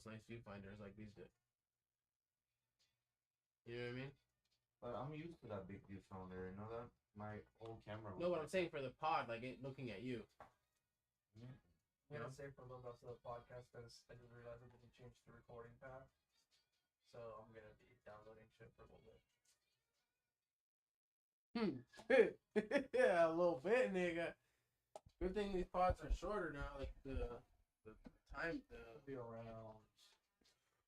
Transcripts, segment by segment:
most nice viewfinders like these do. You know what I mean? But I'm used to that big viewfinder. You know that my old camera. No, what I'm saying for the pod, like it looking at you. I'm gonna say for a little bit of the podcast because I didn't realize I didn't change the recording path. So I'm gonna be downloading shit for a little bit. Yeah, a little bit, nigga. Good thing these pods are shorter now. Like the time, It'll be around.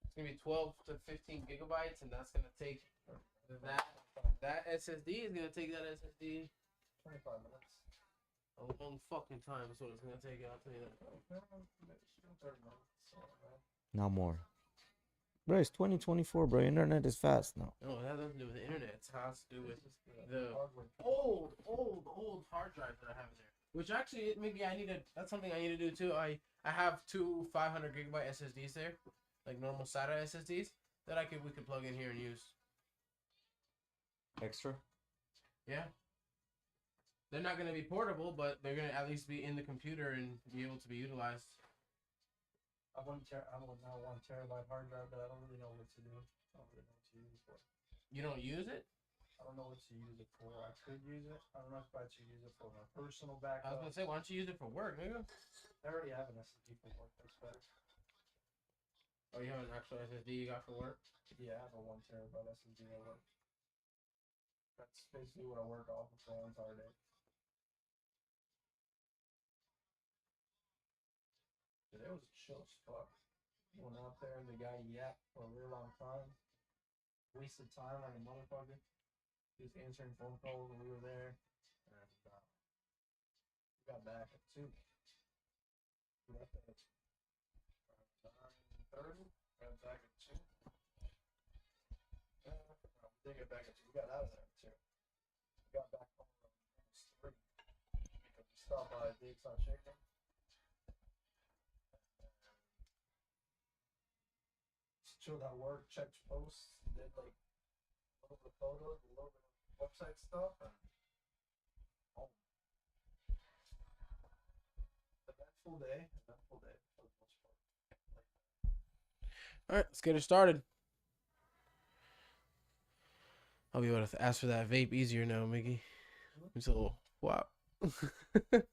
it's gonna be 12 to 15 gigabytes, and that's gonna take that SSD is gonna take that SSD 25 minutes. a long fucking time. That's what it's gonna take. I'll tell you that. 30 minutes. Not more. Bro, it's 2024, bro. Internet is fast now. No, it has nothing to do with the internet. It has to do with the old hard drives that I have in there. Which actually, maybe that's something I need to do too. I have two 500 gigabyte SSDs there, like normal SATA SSDs that we could plug in here and use. Extra? Yeah. They're not gonna be portable, but they're gonna at least be in the computer and be able to be utilized. I want now 1 terabyte hard drive, but I don't really know what to do. I don't really know what to use it for. You don't use it? I don't know what to use it for. I could use it. I don't know if I should use it for my personal I was backup. gonna say, why don't you use it for work, nigga? I already have an SSD for work. That's better. Oh, you have an actual SSD you got for work? Yeah, I have a 1 terabyte SSD at work. That's basically what I work off of for one entire day. Today was chill as fuck. Went out there and the guy yapped for a really long time. Wasted time like a motherfucker. He was answering phone calls when we were there. And we got back at 2. We left at 9:30. Got back at 2. We didn't get back at 2. We got out of there at 2. We got back home around 3. Because we stopped by Dave's Hot Chicken. Chilled at work, checked posts, did like a little bit of photos, a little bit of website stuff, and home. Eventful day for the most part. Alright, let's get it started. I'll be able to ask for that vape easier now, Mickey. It's a little wow. Let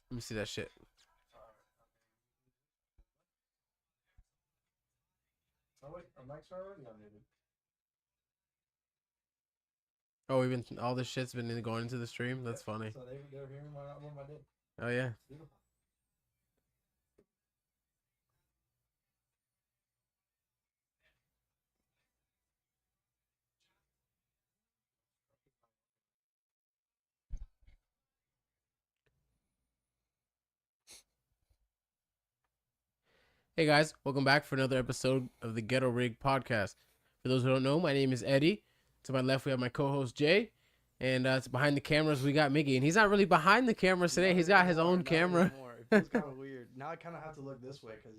me see that shit. Oh wait, our mics are already unmuted. Oh, all this shit's been going into the stream? That's funny. So they're hearing what I did. Oh, yeah. It's beautiful. Hey guys, welcome back for another episode of the GhettoRig podcast. For those who don't know, my name is Eddie. To my left, we have my co-host Jay, and it's behind the cameras we got Miggy, and he's not really behind the cameras today. He's got his own camera. It feels kind of weird. Now I kind of have to look this way because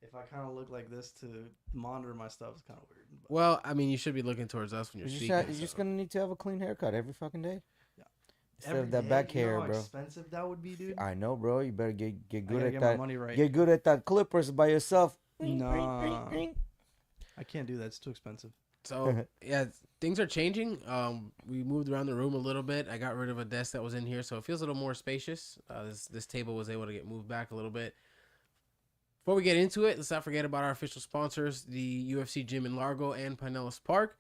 if I kind of look like this to monitor my stuff, it's kind of weird. But Well, I mean, you should be looking towards us when you're speaking. You're just gonna need to have a clean haircut every fucking day. Yeah. Instead of that back hair, how bro. expensive that would be, dude. I know, bro. You better get good gotta at get that. my money right. Get good at that clippers by yourself. Nah. I can't do that. It's too expensive. So yeah, things are changing. We moved around the room a little bit. I got rid of a desk that was in here, so it feels a little more spacious. This table was able to get moved back a little bit. Before we get into it, let's not forget about our official sponsors, the UFC Gym in Largo and Pinellas Park,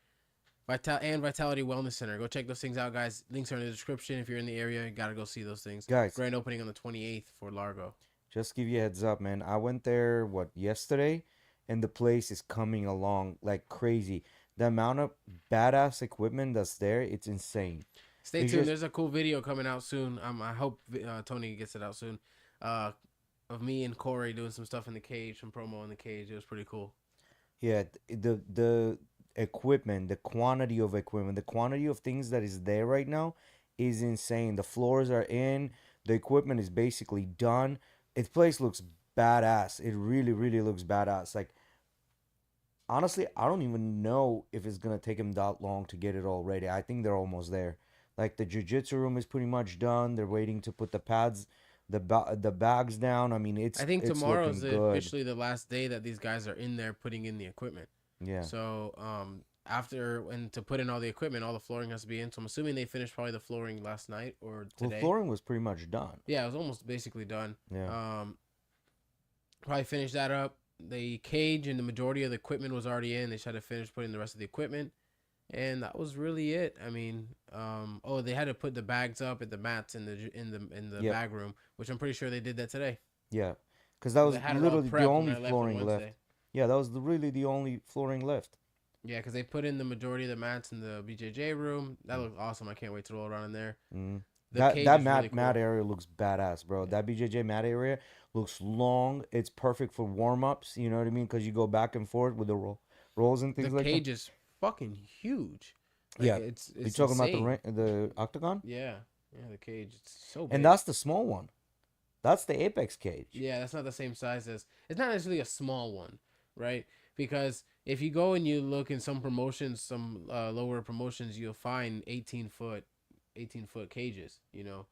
Vitality Wellness Center. Go check those things out, guys. Links are in the description. If you're in the area, you gotta go see those things. Guys, Grand opening on the 28th for Largo. just give you a heads up, man. I went there yesterday, and the place is coming along like crazy. The amount of badass equipment that's there, it's insane. Stay tuned. There's a cool video coming out soon. I hope Tony gets it out soon. Of me and Corey doing some stuff in the cage, some promo in the cage. It was pretty cool. Yeah, the equipment, the quantity of equipment, the quantity of things that is there right now is insane. The floors are in. The equipment is basically done. Its place looks badass. It really, really looks badass. Like, honestly, I don't even know if it's going to take them that long to get it all ready. I think they're almost there. Like, the jiu-jitsu room is pretty much done. They're waiting to put the pads the bags down. I mean, I think it's tomorrow's looking good. officially the last day that these guys are in there putting in the equipment. Yeah. So after and to put in all the equipment, all the flooring has to be in. So I'm assuming they finished probably the flooring last night or Well, today. flooring was pretty much done. Yeah, it was almost basically done. Yeah. Probably finished that up. The cage and the majority of the equipment was already in. They tried to finish putting the rest of the equipment, and that was really it. I mean, they had to put the bags up at the mats in the Yep. bag room, which I'm pretty sure they did that today. Yeah. Because that was They had it all literally the prepped when only I left on flooring left. Wednesday. Yeah, that was really the only flooring left. Yeah, because they put in the majority of the mats in the BJJ room. That looks awesome. I can't wait to roll around in there. Mm. The cage That is mat really cool. mat area looks badass, bro. That BJJ mat area looks long. It's perfect for warm ups. You know what I mean? Because you go back and forth with the rolls and things The like cage is fucking huge. that. Yeah, it's you talking insane. about the octagon? Yeah, the cage. It's so big. And that's the small one. That's the Apex cage. Yeah, that's not the same size as. It's not necessarily a small one, right? Because if you go and you look in some promotions, some lower promotions, you'll find 18-foot cages. You know.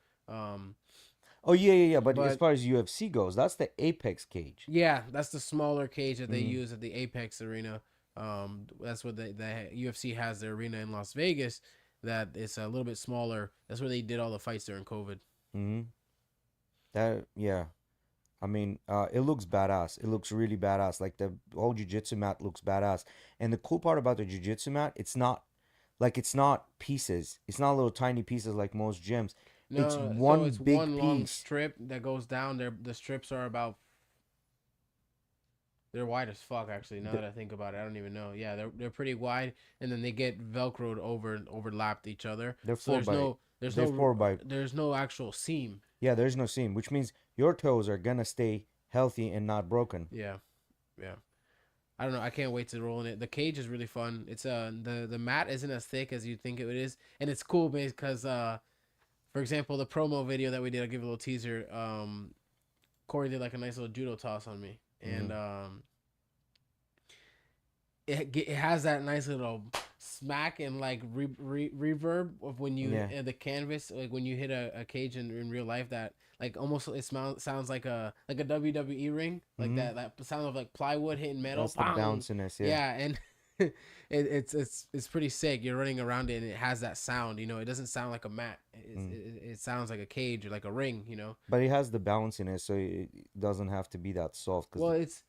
Oh yeah. But as But- far as UFC goes, that's the Apex cage. Yeah, that's the smaller cage that they Mhm. use at the Apex Arena. That's what the UFC has their arena in Las Vegas. That it's a little bit smaller. That's where they did all the fights during COVID. Mm-hmm. I mean, it looks badass. It looks really badass. Like the whole jiu-jitsu mat looks badass. And the cool part about the jiu-jitsu mat, it's not pieces. It's not little tiny pieces like most gyms. No, It's so one it's big one long piece. strip that goes down. The strips are about. They're wide as fuck. Actually, now that I think about it, I don't even know. Yeah, they're pretty wide, and then they get velcroed over and overlapped each other. They're So there's no actual seam. Yeah, there's no seam, which means your toes are gonna stay healthy and not broken. Yeah. I don't know. I can't wait to roll in it. The cage is really fun. It's the mat isn't as thick as you think it is, and it's cool because for example, the promo video that we did, I'll give you a little teaser. Corey did like a nice little judo toss on me, and it has that nice little smack and like reverb of when you the canvas, like when you hit a cage in real life, that like almost it sounds like a WWE ring, like that sound of like plywood hitting metal. That's the bounciness, yeah, and it's pretty sick. You're running around it and it has that sound. You know, it doesn't sound like a mat. It sounds like a cage or like a ring. You know, but it has the bounciness, so it doesn't have to be that soft. Well, it's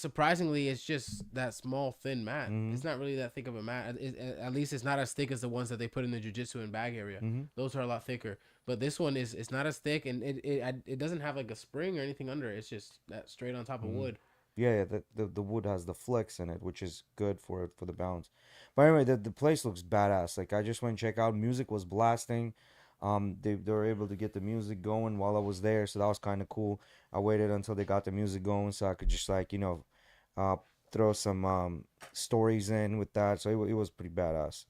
surprisingly, it's just that small thin mat. It's not really that thick of a mat. At least it's not as thick as the ones that they put in the jiu-jitsu and bag area. Those are a lot thicker. But this one it's not as thick, and it doesn't have like a spring or anything under it. It's just that straight on top of wood. Yeah, the wood has the flex in it, which is good for the bounce. But anyway, the place looks badass. Like I just went and check out. Music was blasting. They were able to get the music going while I was there, so that was kind of cool. I waited until they got the music going so I could just like throw some stories in with that. So it was pretty badass.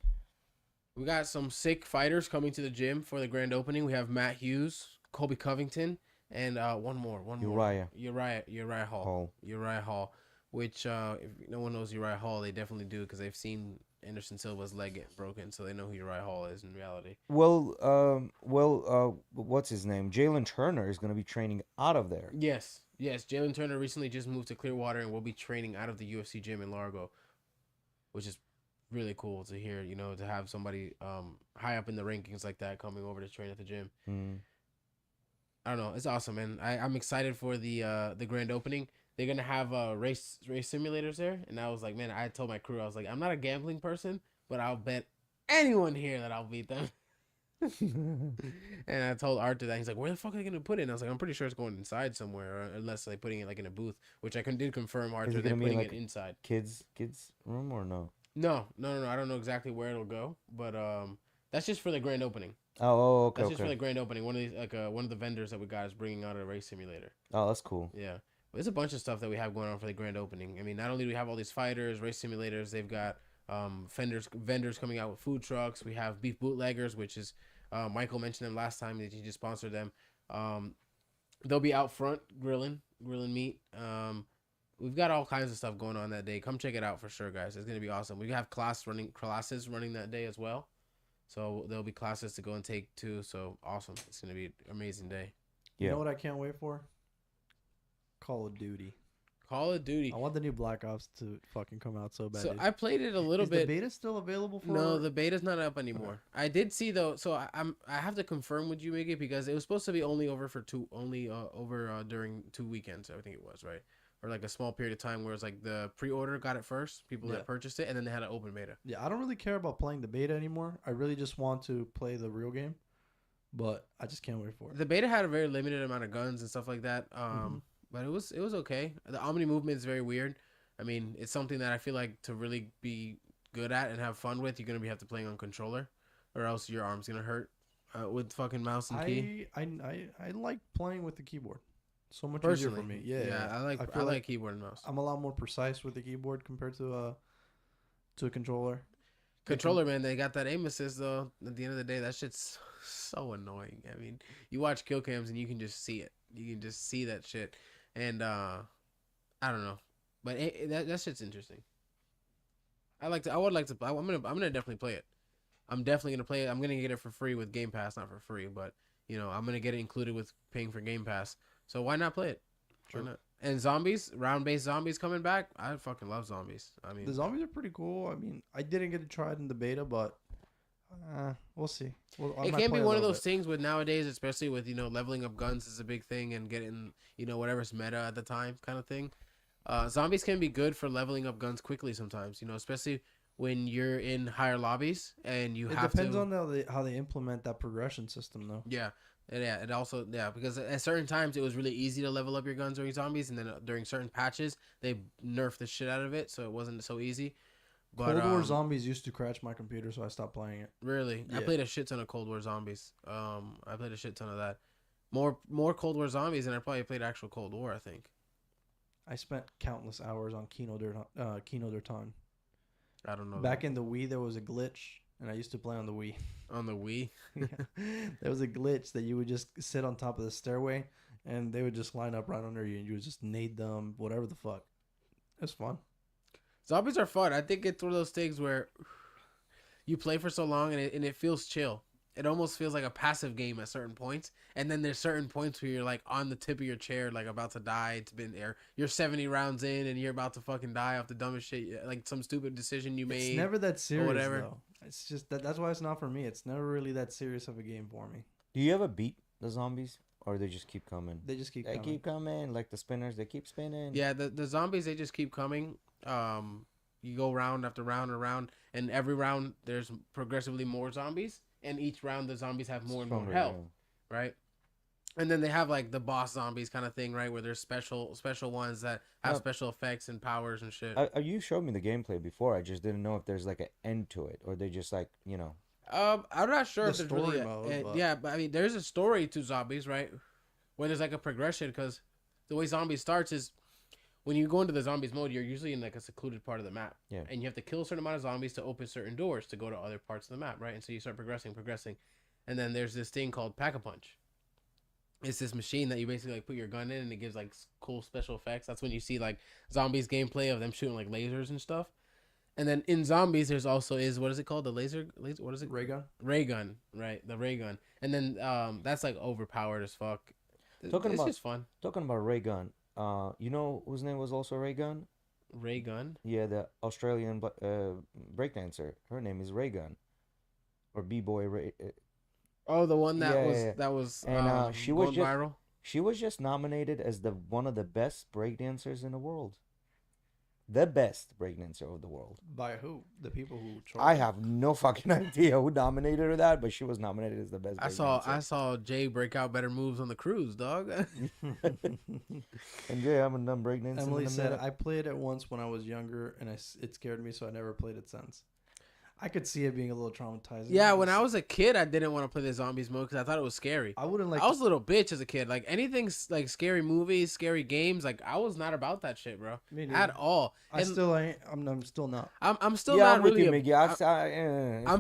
We got some sick fighters coming to the gym for the grand opening. We have Matt Hughes, Colby Covington, and one more. Uriah Hall. Uriah Hall, which if no one knows Uriah Hall, they definitely do because they've seen Anderson Silva's leg get broken, so they know who Uriah Hall is in reality. Well, what's his name? Jalen Turner is going to be training out of there. Yes. Jalen Turner recently just moved to Clearwater and will be training out of the UFC gym in Largo, which is really cool to hear. You know, to have somebody high up in the rankings like that coming over to train at the gym. I don't know. It's awesome, man. I'm excited for the grand opening. They're gonna have race simulators there, and I was like, man, I told my crew, I was like, I'm not a gambling person, but I'll bet anyone here that I'll beat them. And I told Arthur that. He's like, where the fuck are they gonna put it? And I was like, I'm pretty sure it's going inside somewhere, or unless they're putting it like in a booth, which I did confirm. Arthur, they're putting it inside. Kids room or no? No. I don't know exactly where it'll go, but that's just for the grand opening. Oh, okay. That's just for the grand opening. One of these, one of the vendors that we got is bringing out a race simulator. Oh, that's cool. Yeah. There's a bunch of stuff that we have going on for the grand opening. I mean, not only do we have all these fighters, race simulators, they've got vendors coming out with food trucks. We have beef bootleggers, which is Michael mentioned them last time that he just sponsored them. They'll be out front grilling meat. We've got all kinds of stuff going on that day. Come check it out for sure, guys. It's gonna be awesome. We have classes running that day as well. So there'll be classes to go and take too. So awesome! It's gonna be an amazing day. Yeah. You know what I can't wait for? Call of Duty. Call of Duty. I want the new Black Ops to fucking come out so bad. So dude. I played it a little Is bit. the beta still available for? No, the beta's not up anymore. I did see though, so I have to confirm with you, Miggy, because it was supposed to be only over for during 2 weekends. I think it was right, or like a small period of time where it's like the pre-order got it first, people Yeah. that purchased it, and then they had an open beta. Yeah, I don't really care about playing the beta anymore. I really just want to play the real game, but I just can't wait for it. The beta had a very limited amount of guns and stuff like that. But it was okay. The Omni movement is very weird. I mean, it's something that I feel like to really be good at and have fun with, you're gonna have to playing on controller, or else your arm's gonna hurt with fucking mouse and key. I like playing with the keyboard. So much Personally, easier for me. Yeah, I feel like keyboard and mouse. I'm a lot more precise with the keyboard compared to a controller. Controller, man, they got that aim assist though. At the end of the day, that shit's so annoying. I mean, you watch kill cams and you can just see it. You can just see that shit, and I don't know, but that shit's interesting. I would like to. I'm gonna definitely play it. I'm definitely gonna play it. I'm gonna get it for free with Game Pass, not for free, but I'm gonna get it included with paying for Game Pass. So why not play it? Sure. Why not? And zombies, round-based zombies coming back. I fucking love zombies. I mean, The zombies are pretty cool. I mean, I didn't get to try it in the beta, but we'll see. I it might can play be a one of little those things with nowadays, especially with leveling up guns is a big thing and getting whatever's meta at the time kind of thing. Zombies can be good for leveling up guns quickly sometimes. Especially when you're in higher lobbies and you bit. It have depends to. on how they implement that progression system, though. Yeah. Yeah, it also because at certain times it was really easy to level up your guns during zombies, and then during certain patches they nerfed the shit out of it, so it wasn't so easy. But, Cold War Zombies used to crash my computer, so I stopped playing it. Really, I Yeah. played a shit ton of Cold War Zombies. I played a shit ton of that. More Cold War Zombies than I probably played actual Cold War. I think. I spent countless hours on Kino der Ton. I don't know. Back in the Wii, there was a glitch, and I used to play on the Wii. on the Wii. There was a glitch that you would just sit on top of the stairway, and they would just line up right under you, and you would just nade them, whatever the fuck. It was fun. Zombies are fun. I think it's one of those things where you play for so long and it feels chill. It almost feels like a passive game at certain points, and then there's certain points where you're like on the tip of your chair, like about to die. It's been there. You're 70 rounds in, and you're about to fucking die off the dumbest shit, like some stupid decision you made. It's never that serious, whatever. though. It's just that's why it's not for me. It's never really that serious of a game for me. Do you ever beat the zombies, or they just keep coming? They just keep They coming. keep coming, like the spinners. They keep spinning. Yeah, the zombies, they just keep coming. You go round after round and round, and every round there's progressively more zombies, and each round the zombies have more and more Stronger, health, right? And then they have like the boss zombies kind of thing, right? Where there's special ones that have special effects and powers and shit. You showed me the gameplay before. I just didn't know if there's like an end to it, or they just like I'm not sure The if there's really story mode, but- yeah, but I mean there's a story to zombies, right? When there's like a progression, because the way zombies starts is when you go into the zombies mode, you're usually in like a secluded part of the map. Yeah. And you have to kill a certain amount of zombies to open certain doors to go to other parts of the map, right? And so you start progressing. And then there's this thing called Pack-a-Punch. It's this machine that you basically like put your gun in and it gives like cool special effects. That's when you see like zombies gameplay of them shooting like lasers and stuff. And then in zombies, there's also what is it called? The laser, what is it? Ray gun. Ray gun, right? The ray gun. And then that's like overpowered as fuck. It's just fun. Talking about Ray Gun. You know whose name was also Ray Gun? Ray gun. Yeah, the Australian breakdancer. Her name is Ray Gun, or B-boy Ray. Oh, the one that Yeah, was And she was going just viral. she was just nominated as one of the best breakdancers in the world. The best breakdancer of the world. By who? The people who. I have no fucking idea who nominated her that, but she was nominated as the best. I saw Jay break out better moves on the cruise, dog. And Jay, I haven't done breakdancing. Emily said I played it once when I was younger, and it scared me, so I never played it since. I could see it being a little traumatizing. Yeah, when I was a kid, I didn't want to play the zombies mode because I thought it was scary. I wouldn't like. I was a little bitch as a kid. Like anything like scary movies, scary games. Like I was not about that shit, bro, Me at neither. all. I And still ain't. I'm still not. I'm still Yeah, not I'm with really. you, Miggy. I'm it's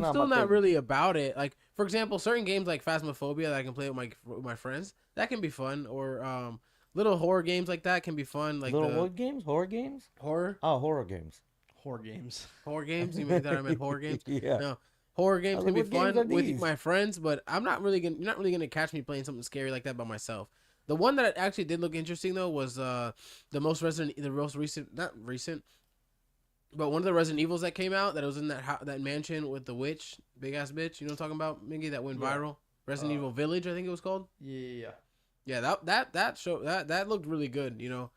still my not thing. really about it. Like for example, certain games like Phasmophobia that I can play with my friends, that can be fun. Or little horror games like that can be fun. Like Little the what games? Horror games? horror Oh, horror games. Horror games. games. You mean that I meant horror games? Yeah. No. Horror games like, can be what games fun are with these? my friends, but you're not really gonna catch me playing something scary like that by myself. The one that actually did look interesting though was the most recent, not recent, but one of the Resident Evils that came out that was in that mansion with the witch, big ass bitch. You know what I'm talking about, Mingy? That went Yeah. viral. Resident Evil Village, I think it was called. Yeah. Yeah, that show that looked really good. You know,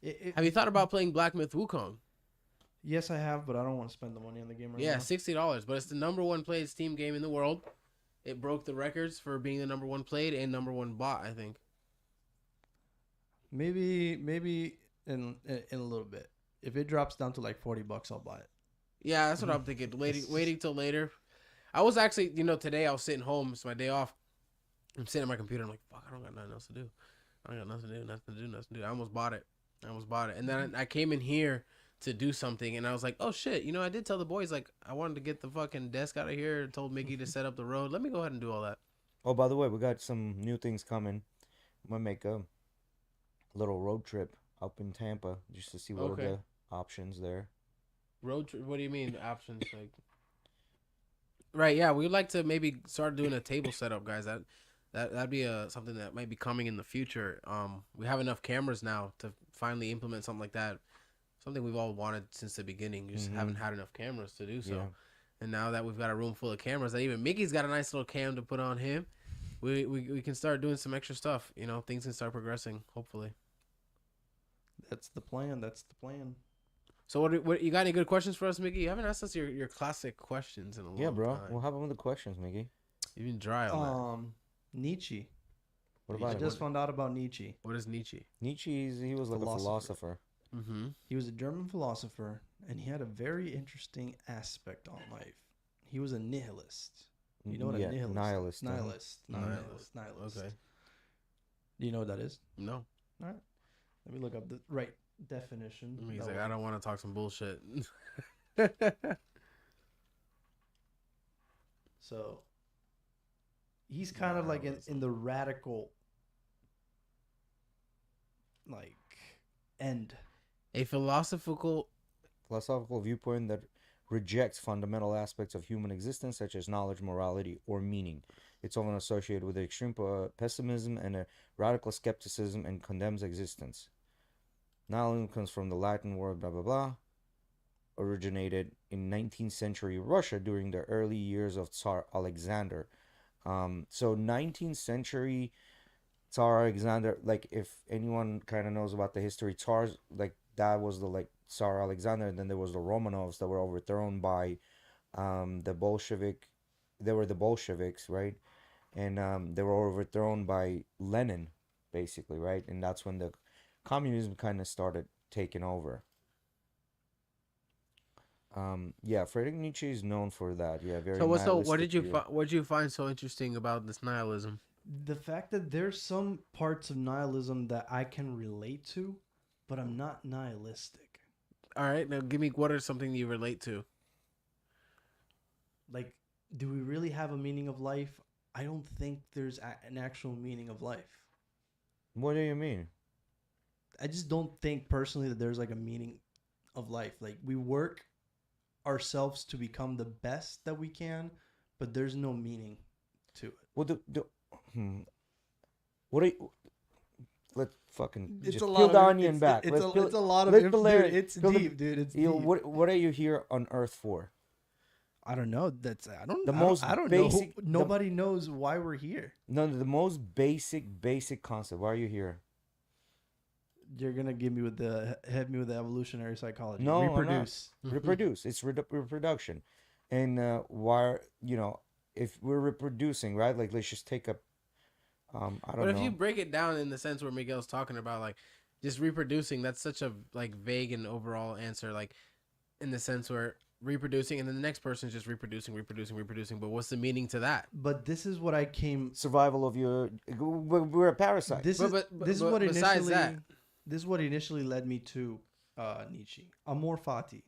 It, have you thought about playing Black Myth Wukong? yes, I have, but I don't want to spend the money on the game right Yeah, now. $60, but it's the number one played Steam game in the world. It broke the records for being the number one played and number one bought, I think. Maybe in a little bit. If it drops down to like $40, I'll buy it. Yeah, that's what I'm thinking. Waiting till later. I was actually, today I was sitting home. It's my day off. I'm sitting at my computer. I'm like, fuck, I don't got nothing else to do. I got nothing to do. I almost bought it. And then I came in here to do something, and I was like, oh shit, I did tell the boys, like, I wanted to get the fucking desk out of here and told Mickey to set up the road. Let me go ahead and do all that. Oh, by the way, we got some new things coming. I'm gonna make a little road trip up in Tampa just to see what are the options there. Road trip? What do you mean options? Like, right? Yeah, we'd like to maybe start doing a table setup, guys. That'd be something that might be coming in the future. We have enough cameras now to finally implement something like that. Something we've all wanted since the beginning. Just haven't had enough cameras to do so. Yeah. And now that we've got a room full of cameras, that even Mickey's got a nice little cam to put on him, we can start doing some extra stuff. Things can start progressing. Hopefully. That's the plan. So what you got any good questions for us, Mickey? You haven't asked us your classic questions in a long time. Yeah, bro. We'll have them with the questions, Mickey. You've been dry on that. Nietzsche. What about I just found out about Nietzsche. What is Nietzsche? Nietzsche, he was like a philosopher. Mm-hmm. He was a German philosopher, and he had a very interesting aspect on life. He was a nihilist. You know what a nihilist? Nihilist. Okay. Do you know what that is? No. All right. Let me look up the right definition. He's like, I don't want to talk some bullshit. So he's kind of like in the radical end. A philosophical viewpoint that rejects fundamental aspects of human existence such as knowledge, morality, or meaning. It's often associated with extreme pessimism and a radical skepticism and condemns existence. Nihilism comes from the Latin word blah blah blah, originated in 19th century Russia during the early years of Tsar Alexander. So 19th century Tsar Alexander, like if anyone kind of knows about the history, Tsars, like that was the Tsar Alexander, and then there was the Romanovs that were overthrown by the Bolshevik. They were the Bolsheviks, right? And they were overthrown by Lenin, basically, right? And that's when the communism kind of started taking over. Yeah, Friedrich Nietzsche is known for that. Yeah, very. So what did you find so interesting about this nihilism? The fact that there's some parts of nihilism that I can relate to, but I'm not nihilistic. All right, now give me what are something you relate to? Like, do we really have a meaning of life? I don't think there's an actual meaning of life. What do you mean? I just don't think personally that there's like a meaning of life. Like, we work ourselves to become the best that we can, but there's no meaning to it. Well, what are you? Let's fucking It's just a lot peel of the onion back. It's a lot of info. It's deep, dude. It's deep. What are you here on Earth for? I don't know. I don't basic, know. Nobody knows why we're here. No, the most basic concept. Why are you here? You're gonna hit me with the evolutionary psychology. No, reproduce. Reproduce. It's reproduction, and why? If we're reproducing, right? Like, let's just take a. I don't know. But if you break it down in the sense where Miguel's talking about, like, just reproducing, that's such a vague and overall answer. Like, in the sense where reproducing, and then the next person is just reproducing. But what's the meaning to that? But this is what I came. Survival of your. We're a parasite. This is what initially led me to Nietzsche. Amor fati,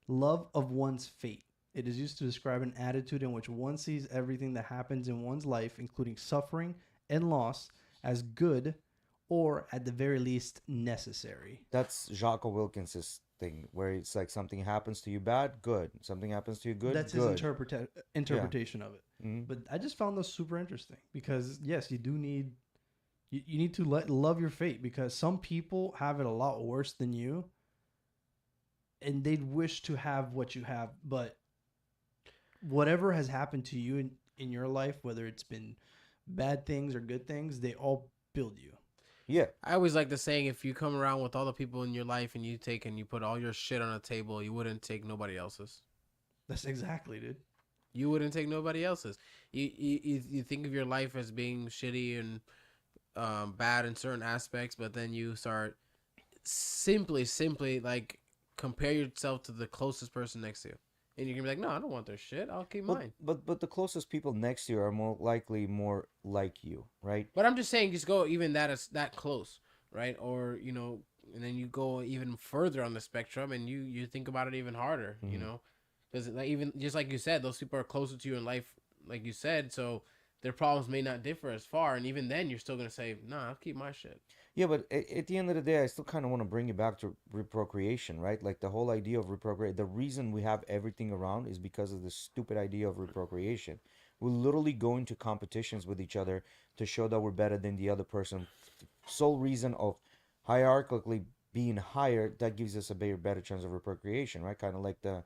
love of one's fate. It is used to describe an attitude in which one sees everything that happens in one's life, including suffering and loss, as good or at the very least necessary. That's Jocko Wilkins's thing, where it's like something happens to you bad, good. Something happens to you good, That's good. his interpretation of it. Mhm. But I just found those super interesting because yes, you do need you need to love your fate, because some people have it a lot worse than you, and they'd wish to have what you have, but whatever has happened to you in your life, whether it's been bad things or good things, they all build you. Yeah. I always like the saying, if you come around with all the people in your life and you take and you put all your shit on a table, you wouldn't take nobody else's. That's exactly, dude. You wouldn't take nobody else's. You think of your life as being shitty and bad in certain aspects, but then you start simply like compare yourself to the closest person next to you, and you can be like, no, I don't want their shit. I'll keep mine. But the closest people next to you are more likely more like you, right? But I'm just saying, just go even that close, right? Or and then you go even further on the spectrum, and you think about it even harder, because like even just like you said, those people are closer to you in life, like you said, so their problems may not differ as far, and even then, you're still gonna say, nah, I'll keep my shit. Yeah, but at the end of the day, I still kind of want to bring it back to reprocreation, right? Like the whole idea of reprocreate. The reason we have everything around is because of the stupid idea of reprocreation. We literally go into competitions with each other to show that we're better than the other person. Sole reason of hierarchically being higher, that gives us a better chance of reprocreation, right? Kind of like the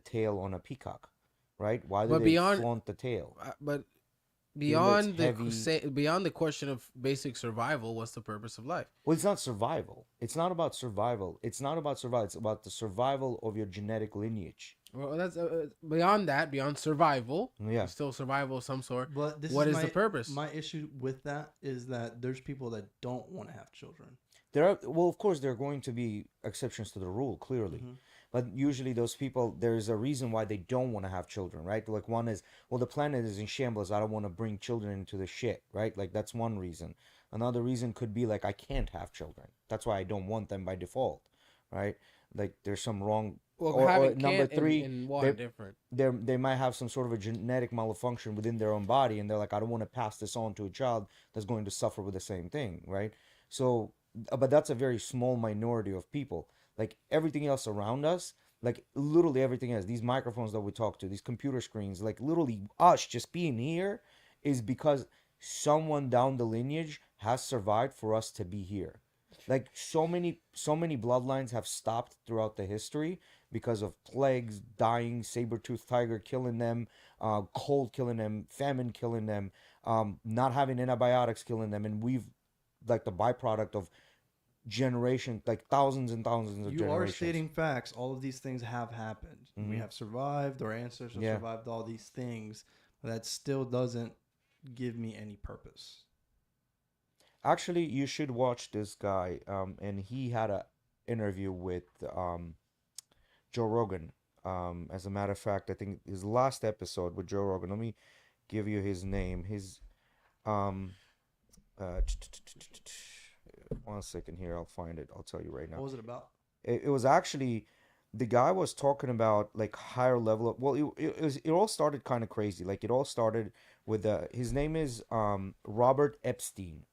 tail on a peacock, right? Why do But they beyond- flaunt the tail? But looks beyond the question of basic survival, what's the purpose of life? Well, it's not survival. It's not about survival. It's not about survival. It's about the survival of your genetic lineage. Well, that's beyond survival. Yeah. Still survival of some sort. But What is the purpose? My issue with that is that there's people that don't want to have children. Well, of course, there are going to be exceptions to the rule, clearly. Mhm. But usually those people, there's a reason why they don't want to have children, right? Like one is, well, the planet is in shambles. I don't want to bring children into the shit, right? Like that's one reason. Another reason could be like, I can't have children. That's why I don't want them by default, right? Like there's some wrong. Well, or having number can't three, and what they- are different. they might have some sort of a genetic malfunction within their own body, and they're like, I don't want to pass this on to a child that's going to suffer with the same thing, right? So, but that's a very small minority of people. Like everything else around us, like literally everything else, these microphones that we talk to, these computer screens, like literally us just being here is because someone down the lineage has survived for us to be here. Like so many bloodlines have stopped throughout the history because of plagues, dying, saber-toothed tiger killing them, cold killing them, famine killing them, not having antibiotics killing them, and we've like the byproduct of generation, like thousands and thousands of You generations. are stating facts. All of these things have happened. We have survived. Our ancestors have survived all these things. But that still doesn't give me any purpose. Actually, you should watch this guy. And he had a interview with Joe Rogan. As a matter of fact, I think his last episode with Joe Rogan. Let me give you his name. His 1 second here. I'll find it. I'll tell you right now. What was it about? It was actually, the guy was talking about like higher level of, well, it all started kind of crazy. Like it all started with his name is Robert Epstein.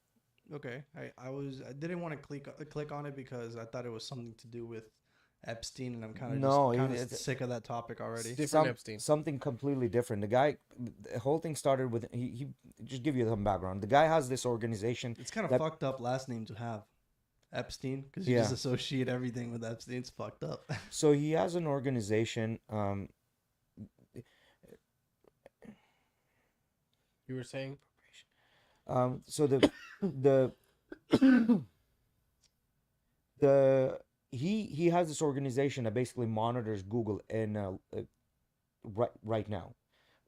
Okay, I didn't want to click on it because I thought it was something to do with Epstein, and I'm kind of sick of that topic already. Different Epstein. Something completely different. The whole thing started with, he just give you some background. The guy has this organization. It's kind of fucked up last name to have, Epstein, because you just associate everything with Epstein. It's fucked up. So he has an organization. You were saying? So he has this organization that basically monitors Google and right now,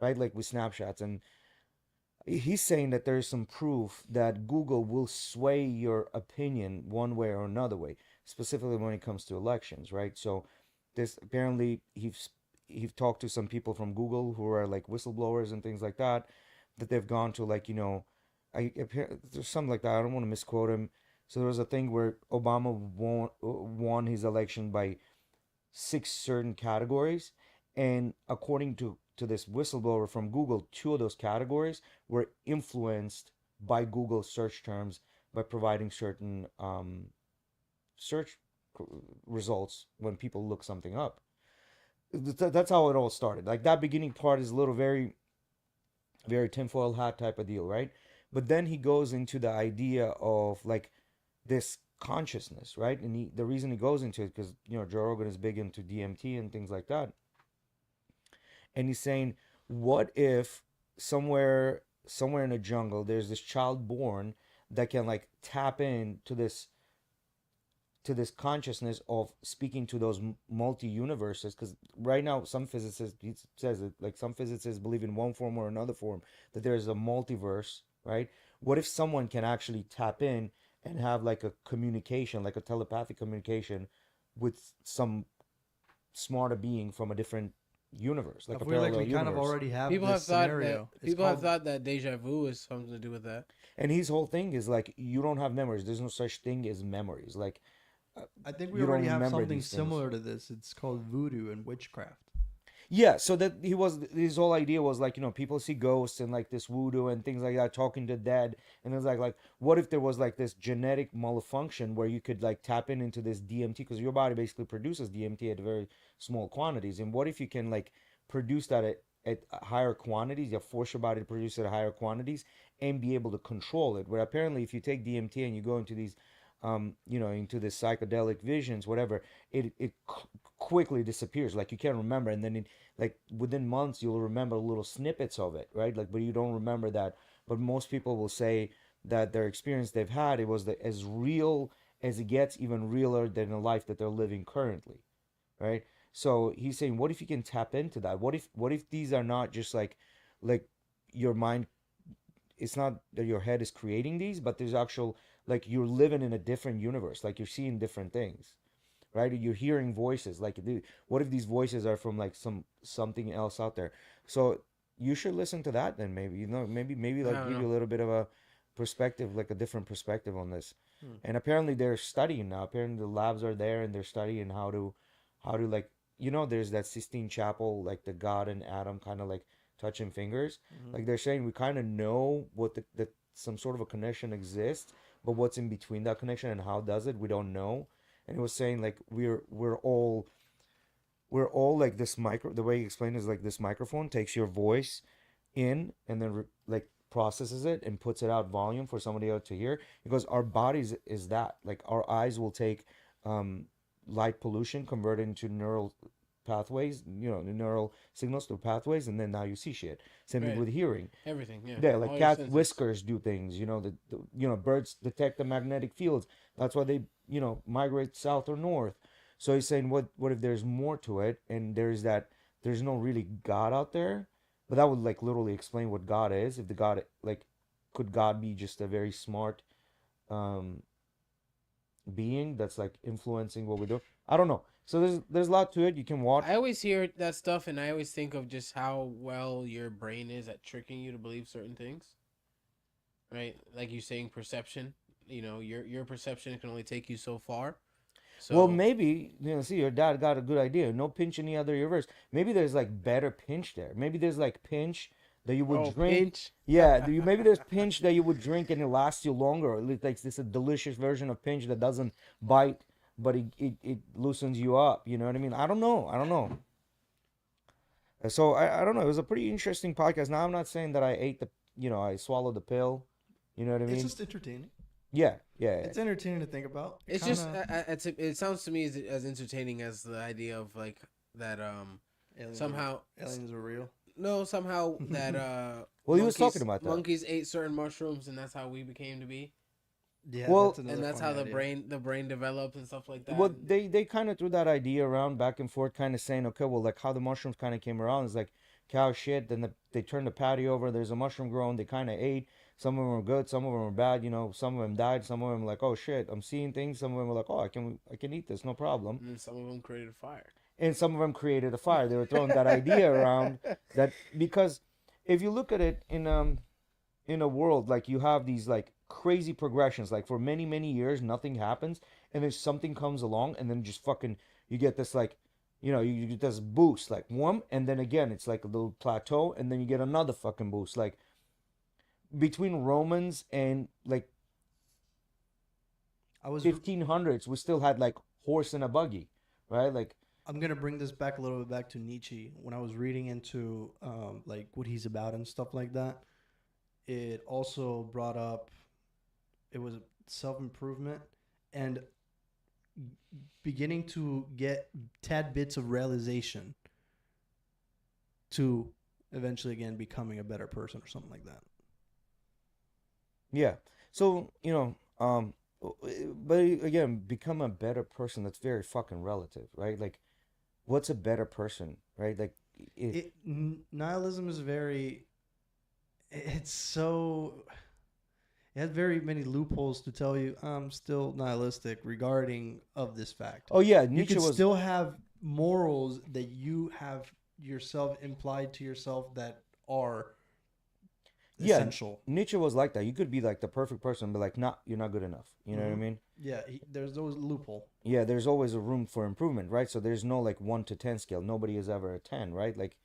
right? Like with snapshots, and he's saying that there's some proof that Google will sway your opinion one way or another way, specifically when it comes to elections, right? So this apparently he's talked to some people from Google who are like whistleblowers and things like that they've gone to, like, there's something like that. I don't want to misquote him. So there was a thing where Obama won his election by 6 certain categories, and according to this whistleblower from Google, 2 of those categories were influenced by Google search terms by providing certain search results when people look something up. That's how it all started. Like that beginning part is a little very, very tinfoil hat type of deal, right? But then he goes into the idea of like this consciousness, right? And the reason he goes into it because Joe Rogan is big into DMT and things like that, and he's saying, what if somewhere in a jungle there's this child born that can like tap into this consciousness of speaking to those multi-universes, because right now some physicists, he says it, like some physicists believe in one form or another form that there is a multiverse, right? What if someone can actually tap in and have like a communication, like a telepathic communication with some smarter being from a different universe, like I a feel like parallel we kind of universe. already have People this have thought scenario. that deja vu is something to do with that. And his whole thing is like, you don't have memories. There's no such thing as memories. Like, I think we you don't already have remember something these things. similar to this. It's called voodoo and witchcraft. yeah. So that his whole idea was like, people see ghosts and like this voodoo and things like that, talking to dead. And it's like, what if there was like this genetic malfunction where you could like tap into this DMT, because your body basically produces DMT at very small quantities. And what if you can like produce that at higher quantities? You force your body to produce it at higher quantities and be able to control it. Where apparently, if you take DMT and you go into these, into the psychedelic visions, whatever, it quickly disappears. Like you can't remember, and then like within months you'll remember little snippets of it, right? Like, but you don't remember that. But most people will say that their experience they've had, it was as real as it gets, even realer than the life that they're living currently, right? So he's saying, what if you can tap into that? What if these are not just like your mind? It's not that your head is creating these, but there's actual, like, you're living in a different universe, like you're seeing different things, right? You're hearing voices. Like, what if these voices are from like something else out there? So you should listen to that then. Maybe maybe I like don't give you know. a little bit of a perspective, like a different perspective on this. Hmm. And apparently they're studying now. Apparently the labs are there and they're studying how to like, there's that Sistine Chapel, like the God and Adam kind of like touching fingers. Mhm. Like they're saying, we kind of know what the some sort of a connection exists, but what's in between that connection and how does it, we don't know. And it was saying like we're all like this micro. The way he explained it is like this microphone takes your voice in and then like processes it and puts it out volume for somebody else to hear. Because our bodies is that, like, our eyes will take light pollution, convert it into neural pathways, the neural signals through pathways, and then now you see shit. Same thing Right. with hearing. Everything, yeah. Yeah, All like your cat senses. whiskers do things. Birds detect the magnetic fields. That's why they migrate south or north. So he's saying, what if there's more to it, and there's no really God out there, but that would like literally explain what God is. If the God, like, could God be just a very smart um being that's like influencing what we do? I don't know. So there's a lot to it. You can watch. I always hear that stuff, and I always think of just how well your brain is at tricking you to believe certain things. Right, like you saying perception. Your perception can only take you so far. So Well, maybe see, your dad got a good idea. No pinch in the other universe. Maybe there's like better pinch there. Maybe there's like pinch that you would drink. pinch. Yeah, maybe there's pinch that you would drink and it lasts you longer. Or at least like this a delicious version of pinch that doesn't bite, but it loosens you up. You know what I mean? I don't know. So I don't know. It was a pretty interesting podcast. Now I'm not saying that I ate I swallowed the pill. You know what I mean? It's just entertaining. Yeah. It's entertaining to think about. It's just it sounds to me as entertaining as the idea of like that somehow aliens are real. no somehow that Well, he was talking about that. monkeys ate certain mushrooms and that's how we became to be, Yeah, Well- another and that's how funny idea. the brain develops and stuff like that. Well, they kind of threw that idea around back and forth, kind of saying, okay, well, like how the mushrooms kind of came around is like cow shit. Then they turned the patio over. There's a mushroom growing. They kind of ate. Some of them were good. Some of them were bad. Some of them died. Some of them like, oh shit, I'm seeing things. Some of them were like, oh, I can eat this, no problem. And then some of them created fire. And some of them created a fire. They were throwing that idea around that, because if you look at it in a world, like, you have these like crazy progressions, like for many years nothing happens, and then something comes along, and then just fucking you get this like you get this boost, like one, and then again it's like a little plateau, and then you get another fucking boost. Like between Romans and like I was 1500s, we still had like horse and a buggy, right? Like, I'm gonna bring this back a little bit back to Nietzsche. When I was reading into like what he's about and stuff like that, it also brought up it was self improvement and beginning to get tad bits of realization to eventually again becoming a better person or something like that. yeah. So, but again, become a better person. That's very fucking relative, right? Like, what's a better person, right? Like, Nihilism is very. It's so. It has very many loopholes to tell you I'm still nihilistic regarding of this fact. oh yeah, You Nietzsche can was still have morals that you have yourself implied to yourself that are yeah. essential. Nietzsche was like that. You could be like the perfect person, but like, nah, you're not good enough. You know what I Mhm. mean? Yeah, there's always a loophole. Yeah, there's always a room for improvement, right? So there's no like 1 to 10 scale. Nobody is ever a 10, right? Like,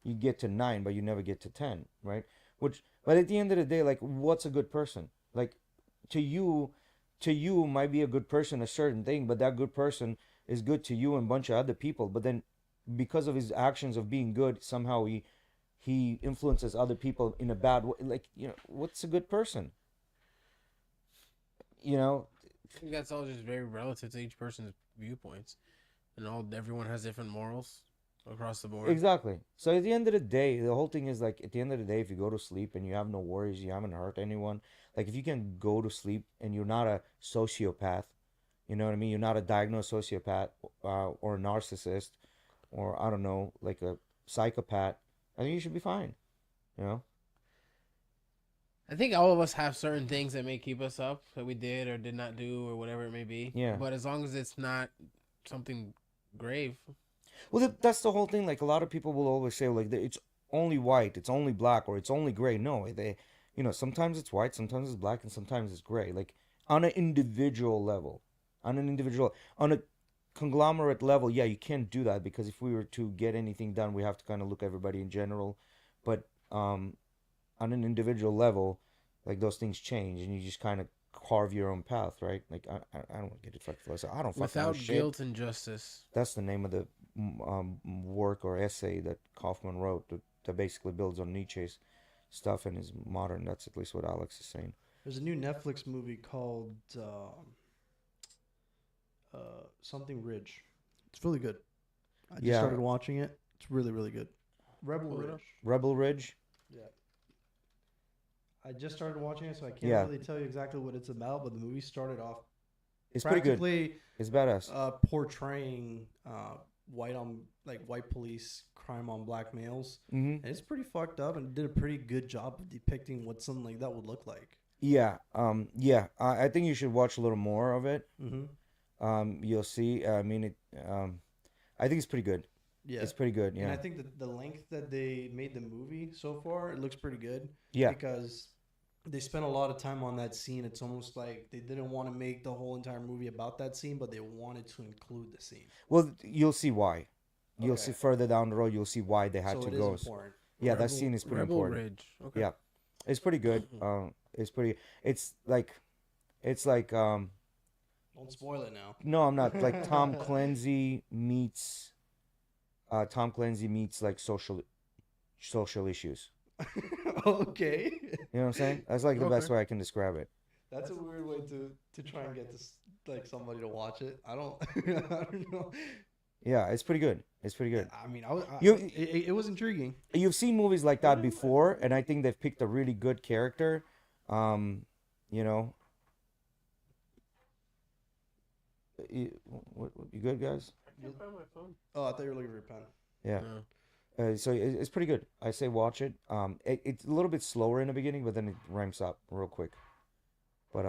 you get to 9, but you never get to 10, right? But at the end of the day, like, what's a good person? Like, to you, might be a good person a certain thing, but that good person is good to you and a bunch of other people. But then, because of his actions of being good, somehow he influences other people in a bad way. Like, what's a good person? You know, I think that's all just very relative to each person's viewpoints, and everyone has different morals across the board. exactly. So at the end of the day, the whole thing is like, at the end of the day, if you go to sleep and you have no worries, you haven't hurt anyone, like if you can go to sleep and you're not a sociopath, you know what I mean? You're not a diagnosed sociopath or a narcissist or I don't know, like a psychopath, I think you should be fine, you know? I think all of us have certain things that may keep us up that we did or did not do or whatever it may be. Yeah. But as long as it's not something grave. Well, that's the whole thing. Like, a lot of people will always say, like, it's only white, it's only black, or it's only gray. No, sometimes it's white, sometimes it's black, and sometimes it's gray. Like, on an individual level, on a conglomerate level, yeah, you can't do that because if we were to get anything done, we have to kind of look at everybody in general. But on an individual level, like, those things change, and you just kind of carve your own path, right? Like, I don't get it fucking philosophy. I don't fucking know Without shit. guilt and justice. That's the name of the work or essay that Kaufman wrote that basically builds on Nietzsche's stuff and is modern. That's at least what Alex is saying. There's a new Netflix movie called something Ridge. It's really good. I just started watching it. It's really, really good. Rebel Ridge. Rebel Ridge? Yeah. I just started watching it, so I can't really tell you exactly what it's about, but the movie started off It's pretty good. practically It's badass. portraying white police crime on black males. Mm-hmm. And it's pretty fucked up and did a pretty good job of depicting what something like that would look like. Yeah. I think you should watch a little more of it. Mm-hmm. You'll see. I mean, I think it's pretty good. Yeah. It's pretty good, yeah. And I think that the length that they made the movie so far, it looks pretty good. Yeah. Because they spent a lot of time on that scene. It's almost like they didn't want to make the whole entire movie about that scene, but they wanted to include the scene. Well, you'll see why. You'll see further down the road, you'll see why they had to go. Important. Yeah, that scene is pretty Rebel important. Ridge. Okay. Yeah. It's pretty good. It's like Don't spoil it now. no, I'm not. Like Tom Clancy meets like social issues. Okay. You know what I'm saying? That's like the best way I can describe it. That's a weird way to try and get this like somebody to watch it. I don't I don't know. Yeah, it's pretty good. It's pretty good. I mean, it was intriguing. You've seen movies like that before, and I think they've picked a really good character. You good, guys? I can't find my phone. Oh, I thought you were looking for your pen. Yeah. No. So it's pretty good. I say watch it. It's a little bit slower in the beginning, but then it ramps up real quick. But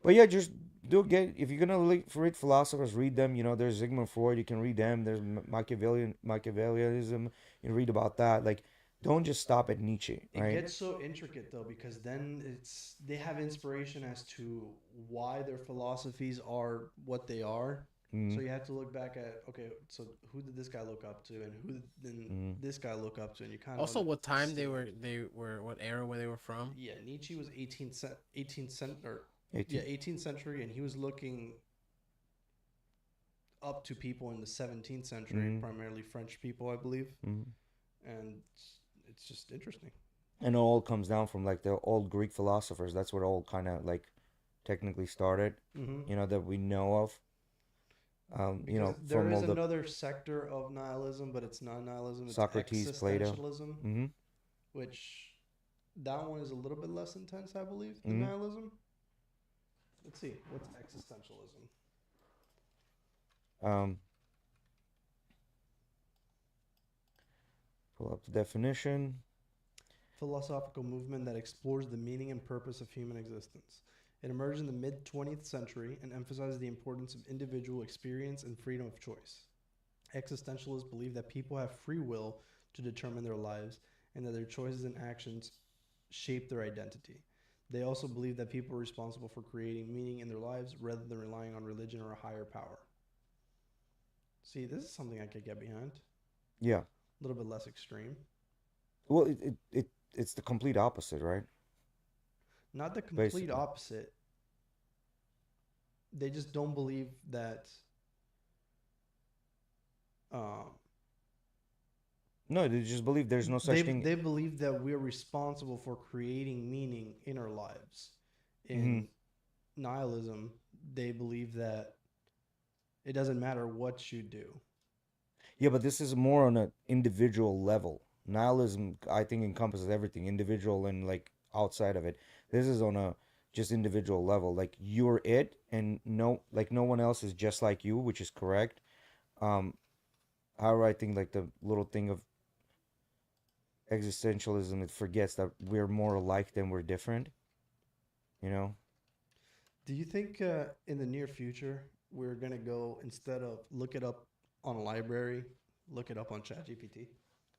yeah, just if you're gonna read philosophers, read them. There's Sigmund Freud. You can read them. There's Machiavellianism. You read about that. Like, don't just stop at Nietzsche. Right? It gets so intricate though, because then they have inspiration as to why their philosophies are what they are. So you have to look back at, okay, so who did this guy look up to, and who did this guy look up to, and you kind of Also, what time they were, what era where they were from? Yeah, Nietzsche was 18th century. Yeah, 18th century, and he was looking up to people in the 17th century, primarily French people, I believe. And it's just interesting. And it all comes down from like the old Greek philosophers. That's what all kind of like technically started, you know, that we know of. You know, there from is all the another sector of nihilism, but it's not nihilism. It's Socrates, Plato. existentialism, which that one is a little bit less intense, I believe, than nihilism. Let's see, what's existentialism? Pull up the definition. Philosophical movement that explores the meaning and purpose of human existence. It emerged in the mid-20th century and emphasizes the importance of individual experience and freedom of choice. Existentialists believe that people have free will to determine their lives and that their choices and actions shape their identity. They also believe that people are responsible for creating meaning in their lives rather than relying on religion or a higher power. See, this is something I could get behind. Yeah. A little bit less extreme. Well, it's the complete opposite, right? Not the complete Basically. opposite. They just don't believe that. No, they just believe there's no such thing. They believe that we're responsible for creating meaning in our lives. In nihilism, they believe that it doesn't matter what you do. Yeah, but this is more on an individual level. Nihilism, I think, encompasses everything, individual and like outside of it. This is on a just individual level. Like you're it, and no one else is just like you, which is correct. However, I think like the little thing of existentialism, it forgets that we're more alike than we're different. You know? Do you think in the near future we're gonna go, instead of look it up on a library, look it up on ChatGPT?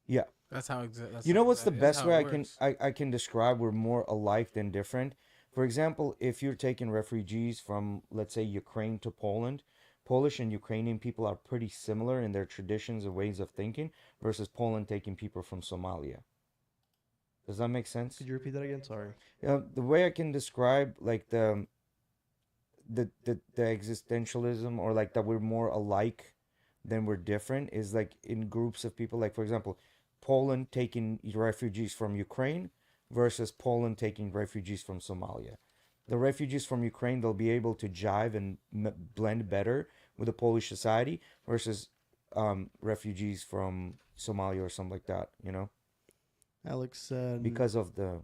Yeah. That's how. You know what's the best way works. I can describe we're more alike than different? For example, if you're taking refugees from, let's say, Ukraine to Poland, Polish and Ukrainian people are pretty similar in their traditions and ways of thinking versus Poland taking people from Somalia. Does that make sense? Could you repeat that again? Sorry. The way I can describe like the existentialism, or like that we're more alike than we're different, is like in groups of people. Like for example, Poland taking refugees from Ukraine versus Poland taking refugees from Somalia. The refugees from Ukraine, they'll be able to jive and blend better with the Polish society versus refugees from Somalia or something like that, you know? Alex said, Because of the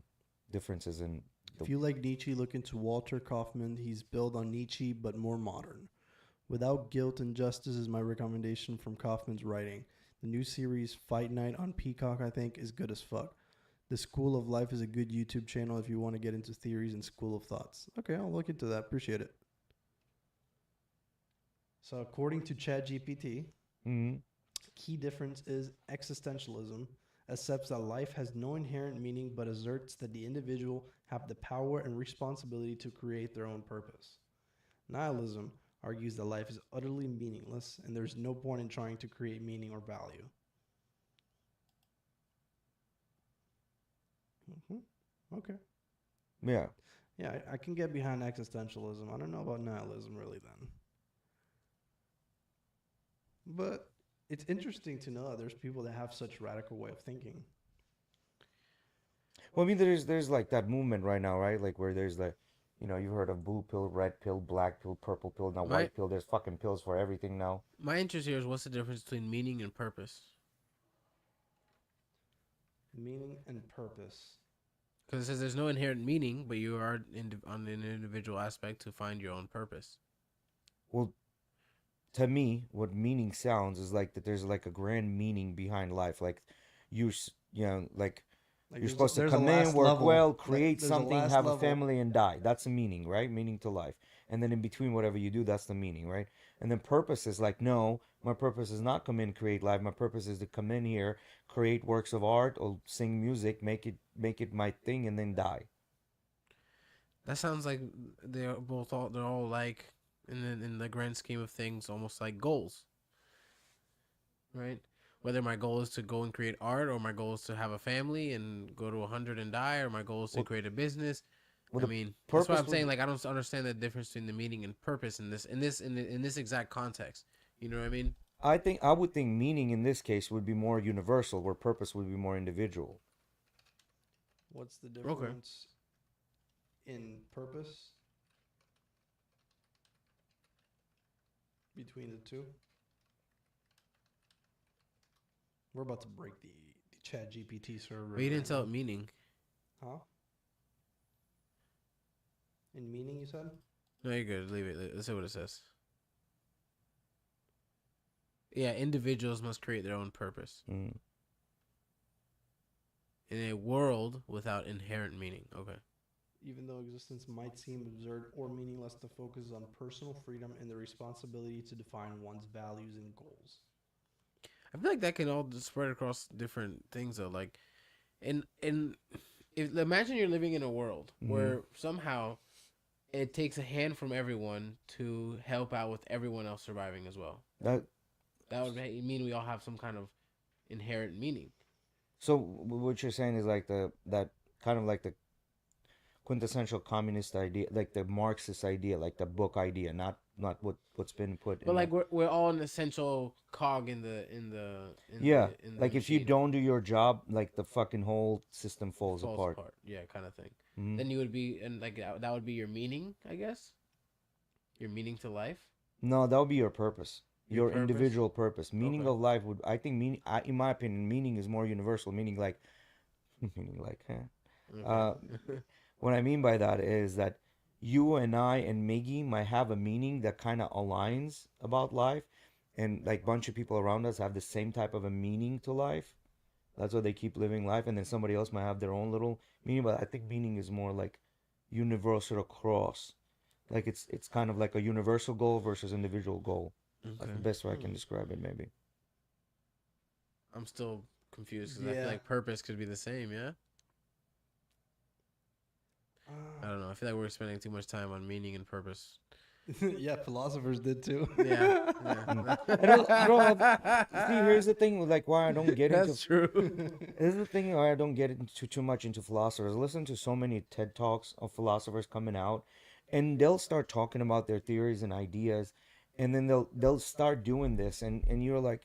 differences in... if you like Nietzsche, look into Walter Kaufman. He's built on Nietzsche, but more modern. Without Guilt and Justice is my recommendation from Kaufman's writing. The new series, Fight Night on Peacock, I think, is good as fuck. The School of Life is a good YouTube channel if you want to get into theories and school of thoughts. Okay, I'll look into that. Appreciate it. So according to ChatGPT, key difference is existentialism accepts that life has no inherent meaning but asserts that the individual have the power and responsibility to create their own purpose. Nihilism argues that life is utterly meaningless and there's no point in trying to create meaning or value. Okay. Yeah. Yeah, I can get behind existentialism. I don't know about nihilism really then. But it's interesting to know that there's people that have such radical way of thinking. Well, I mean, there's like that movement right now, right? Like where there's like, you know, you've heard of blue pill, red pill, black pill, purple pill, now white pill. There's fucking pills for everything now. My interest here is what's the difference between meaning and purpose? Meaning and purpose. Because it says there's no inherent meaning, but you are on an individual aspect to find your own purpose. Well, to me, what meaning sounds is like that there's like a grand meaning behind life. Like you know, like you're supposed to come in, work well, create something, have a family, and die. That's a meaning, right? Meaning to life. And then in between whatever you do, that's the meaning, right? And then purpose is like, no, my purpose is not come in, create life. My purpose is to come in here, create works of art or sing music, make it my thing, and then die. That sounds like they're all like in the grand scheme of things, almost like goals, right? Whether my goal is to go and create art, or my goal is to have a family and go to 100 and die, or my goal is to create a business. Well, I mean, that's what purpose I'm saying. would- Like, I don't understand the difference between the meaning and purpose in this exact context. You know what I mean? I would think meaning in this case would be more universal, where purpose would be more individual. What's the difference in purpose between the two? We're about to break the Chat GPT server. But you didn't right tell now. it meaning. Huh? In meaning, you said? No, you're good. Leave it. Let's see what it says. Yeah, individuals must create their own purpose Mm. in a world without inherent meaning. Okay. Even though existence might seem absurd or meaningless, to focus on personal freedom and the responsibility to define one's values and goals. I feel like that can all just spread across different things though. Like, if imagine you're living in a world where somehow it takes a hand from everyone to help out with everyone else surviving as well. That would mean we all have some kind of inherent meaning. So what you're saying is like that kind of like the quintessential communist idea, like the Marxist idea, like the book idea, not what's been put. But like we're all an essential cog in the like if you machine. don't do your job, like the fucking whole system falls apart. Yeah, kind of thing. Mhm. Then you would be, and like that would be your meaning, I guess. Your meaning to life. No, that would be your purpose. Your Your purpose? individual purpose. Meaning Okay. of life would, I think, in my opinion, meaning is more universal. Meaning like, Okay. what I mean by that is that you and I and Miggy might have a meaning that kind of aligns about life, and like bunch of people around us have the same type of a meaning to life. That's why they keep living life, and then somebody else might have their own little meaning. But I think meaning is more like universal across. Like it's kind of like a universal goal versus individual goal. That's the best way I can describe it, maybe. I'm still confused because I Yeah. feel like purpose could be the same. Yeah. I don't know. I feel like we're spending too much time on meaning and purpose. Yeah, philosophers did too. Yeah. See, here's the thing, like why I don't get That's into. true. Here's the thing why I don't get into too much into philosophers. I listen to so many TED Talks of philosophers coming out, and they'll start talking about their theories and ideas, and then they'll start doing this, and you're like,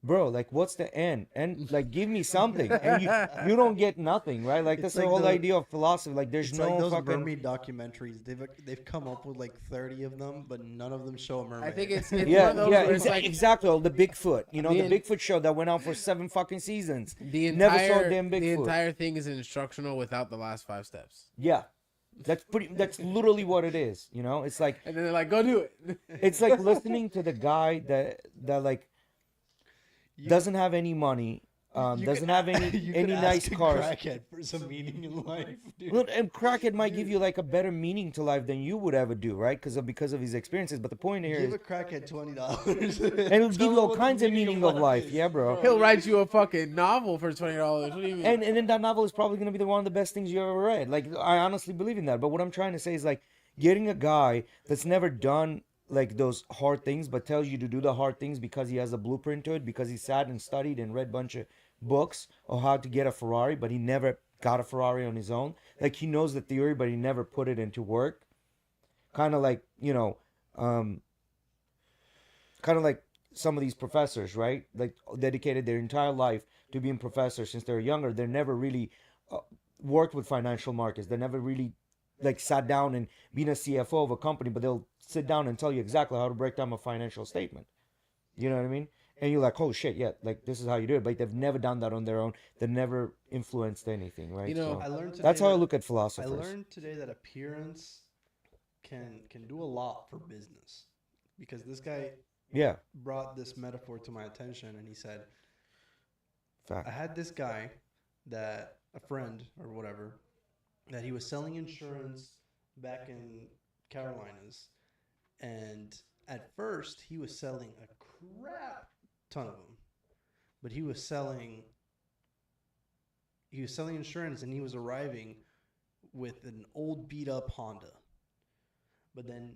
bro, like what's the end? And like give me something, and you don't get nothing, right? Like that's It's the like whole the- idea of philosophy. Like there's It's no like those fucking. mermaid documentaries. They've come up with like 30 of them, but none of them show a mermaid. I think it's one Yeah, of those yeah, where it's like exactly. Oh, the Bigfoot, you know, The the en- Bigfoot show that went on for 7 fucking seasons. the Never saw entire a damn the Bigfoot. entire thing is instructional without the last 5 steps. Yeah, that's literally what it is. You know, it's like And then they're like, "Go do it." it's like listening to the guy that like doesn't have any money, doesn't have any nice cars. Crackhead for some meaning in life, dude. Well, and crackhead might give you like a better meaning to life than you would ever do, right? Because of his experiences. But the point here Give is, a crackhead $20. and it'll give you all kinds of meaning of life. is. Yeah, bro. He'll write you a fucking novel for $20. What do you mean? And then that novel is probably going to be one of the best things you ever read. Like, I honestly believe in that. But what I'm trying to say is, like, getting a guy that's never done, like, those hard things, but tells you to do the hard things because he has a blueprint to it, because he sat and studied and read a bunch of books on how to get a Ferrari, but he never got a Ferrari on his own. Like, he knows the theory, but he never put it into work. Kind of like, you know, kind of like some of these professors, right? Like, dedicated their entire life to being professors since they're younger. They're never really worked with financial markets. They never really like sat down and been a CFO of a company, but they'll sit down and tell you exactly how to break down a financial statement. You know what I mean? And you're like, oh shit, yeah, like this is how you do it. But they've never done that on their own. They've never influenced anything, right? You know, So I learned today that's how I that- look at I philosophers. learned today that appearance can do a lot for business, because this guy Yeah, brought this metaphor to my attention, and he said, fact. I had this guy that a friend or whatever that he was selling insurance back in Carolinas, and at first he was selling a crap ton of them, but he was selling insurance, and he was arriving with an old beat up Honda. But then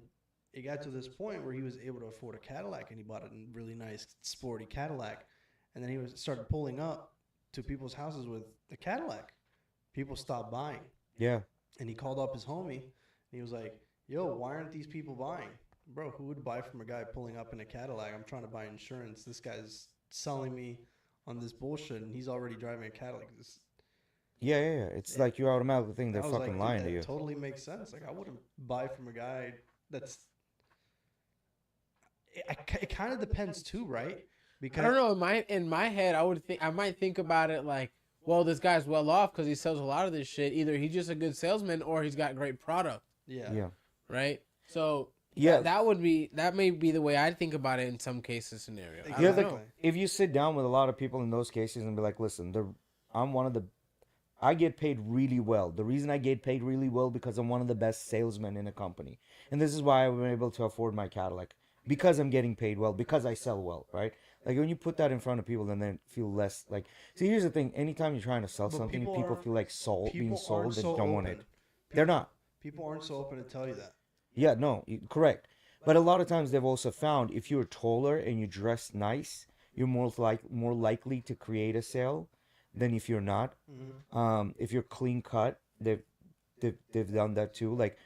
it got to this point where he was able to afford a Cadillac, and he bought a really nice sporty Cadillac, and then he started pulling up to people's houses with the Cadillac. People stopped buying. Yeah, And he called up his homie, and he was like, "Yo, why aren't these people buying, bro? Who would buy from a guy pulling up in a Cadillac? I'm trying to buy insurance. This guy's selling me on this bullshit, and he's already driving a Cadillac." Yeah, yeah, yeah. It's like you automatically think they're I was fucking like, lying dude, to you. that totally makes sense. Like, I wouldn't buy from a guy that's. It kind of depends too, right? I don't know. In my head, I might think about it like, well, this guy's well off because he sells a lot of this shit. Either he's just a good salesman or he's got great product. Yeah. Yeah. Right. So Yeah. that may be the way I think about it in some cases scenario. I Yeah, don't like, know. if you sit down with a lot of people in those cases and be like, listen, I get paid really well. The reason I get paid really well because I'm one of the best salesmen in a company. And this is why I'm able to afford my Cadillac. Because I'm getting paid well, because I sell well, right? Like when you put that in front of people, then they feel less like. See, here's the thing: anytime you're trying to sell But something, people people are- feel like being People sold, aren't and so don't want it. open. They're not. People aren't so open to tell you that. Yeah, no, correct. But a lot of times they've also found if you're taller and you dress nice, you're more likely to create a sale than if you're not. If you're clean cut, they've done that too. Like,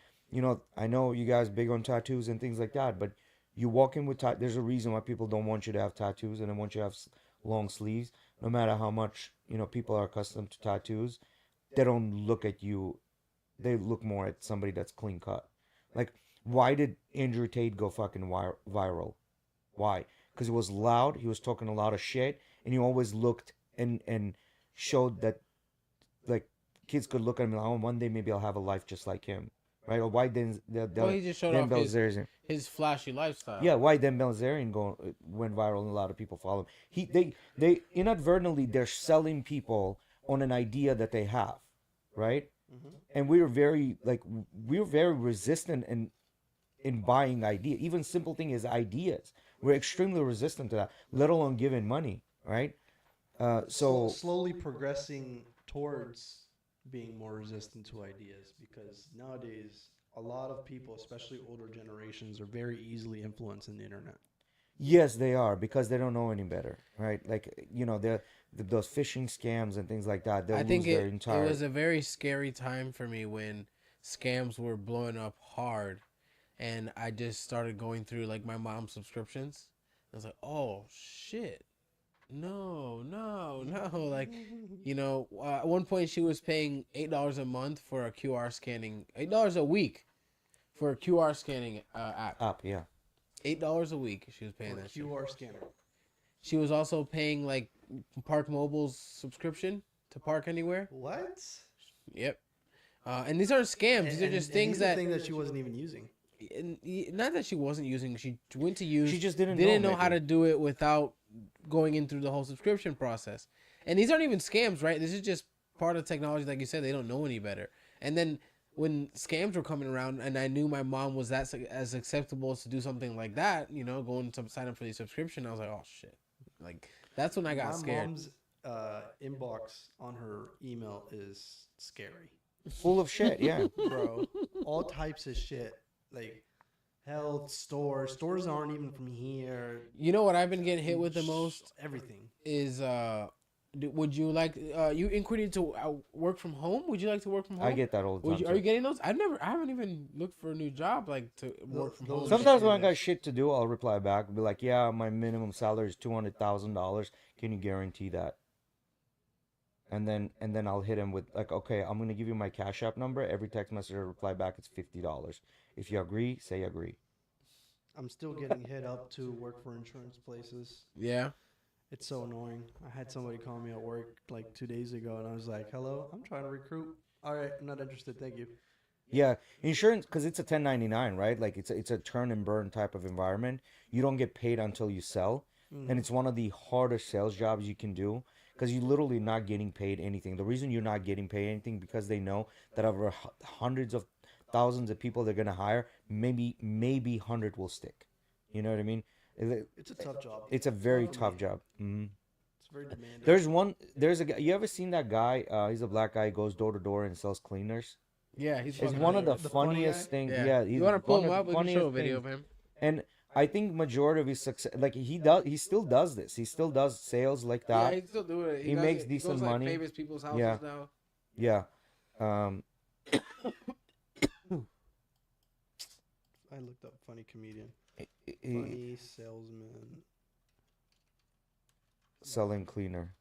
I know you guys big on tattoos and things like that, but you walk in with there's a reason why people don't want you to have tattoos and they want you to have long sleeves. No matter how much people are accustomed to tattoos, they don't look at you. They look more at somebody that's clean cut. Like, why did Andrew Tate go fucking viral? Why? Because he was loud. He was talking a lot of shit, and he always looked and showed that like kids could look at him like, oh, one day maybe I'll have a life just like him, right? Or why didn't Well, he just showed off his flashy lifestyle. Yeah, why then Belzerian went viral and a lot of people follow him. They inadvertently they're selling people on an idea that they have, right? And we were very resistant in buying ideas. Even simple thing is ideas. We're extremely resistant to that, let alone giving money, right? So slowly progressing towards being more resistant to ideas, because nowadays a lot of people, especially older generations, are very easily influenced in the internet. yes, they are, because they don't know any better, right? Like, those phishing scams and things like that. I think it was a very scary time for me when scams were blowing up hard, and I just started going through like my mom's subscriptions. I was like, oh shit, no. Like, at one point she was paying $8 a month for a QR scanning, $8 a week for a QR scanning app. Yeah. $8 a week she was paying that shit. QR scanner. She was also paying like Park Mobile's subscription to Park Anywhere. What? Yep. And these aren't scams. These are just things that she wasn't even using. not that she wasn't using. She went to use. She just didn't know how to do it without going in through the whole subscription process. And these aren't even scams, right? This is just part of technology. Like you said, they don't know any better. And then when scams were coming around, and I knew my mom was as acceptable as to do something like that, going to sign up for the subscription, I was like, oh shit. Like, that's when I got scared. My mom's inbox on her email is scary. Full of shit, yeah. Bro, all types of shit. Like health stores aren't even from here. You know what I've been getting hit with the most? Everything is would you like you inquired to work from home? Would you like to work from home? I get that all the time. Are you getting those? I haven't even looked for a new job like to work from home. Sometimes when I got shit to do, I'll reply back and be like, yeah, my minimum salary is $200,000. Can you guarantee that? And then I'll hit him with like, okay, I'm gonna give you my Cash App number. Every text message I reply back, it's $50. If you agree, say agree. I'm still getting hit up to work for insurance places. Yeah. It's so annoying. I had somebody call me at work like 2 days ago, and I was like, hello, I'm trying to recruit. All right, I'm not interested. Thank you. Yeah, insurance, because it's a 1099, right? Like it's a turn and burn type of environment. You don't get paid until you sell. And it's one of the hardest sales jobs you can do, because you're literally not getting paid anything. The reason you're not getting paid anything, because they know that over hundreds of thousands of people they're going to hire, maybe 100 will stick. You know what I mean? It's a tough job. It's a very tough job. Mm-hmm. It's very demanding. There's a guy, you ever seen that guy? He's a black guy, goes door to door and sells cleaners. Yeah, it's one of the funniest things. Yeah, you want to pull him up? We can show a video of him. And I think majority of his success, like he still does this. He still does sales like that. Yeah, he still do it. He makes decent goes, money. Famous people's houses now. Yeah. I looked up funny comedian. He- Funny salesman. selling cleaner.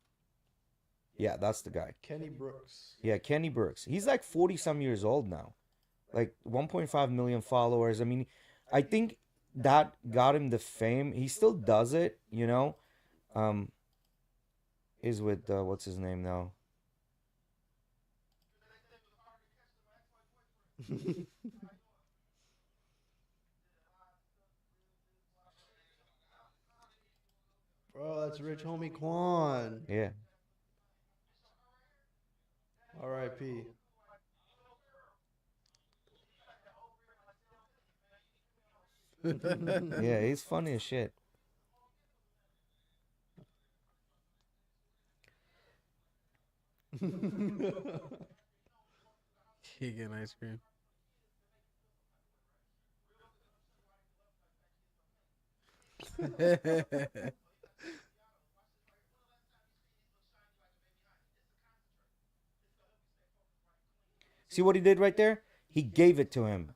Yeah, that's the guy. Kenny Brooks. Yeah, Kenny Brooks. He's like 40 some years old now. Like 1.5 million followers. I mean, I think that got him the fame. He still does it, you know. Is with what's his name now? Bro, that's rich homie Quan. Yeah. R.I.P. Yeah, he's funny as shit. You get ice cream. See what he did right there? He gave it to him.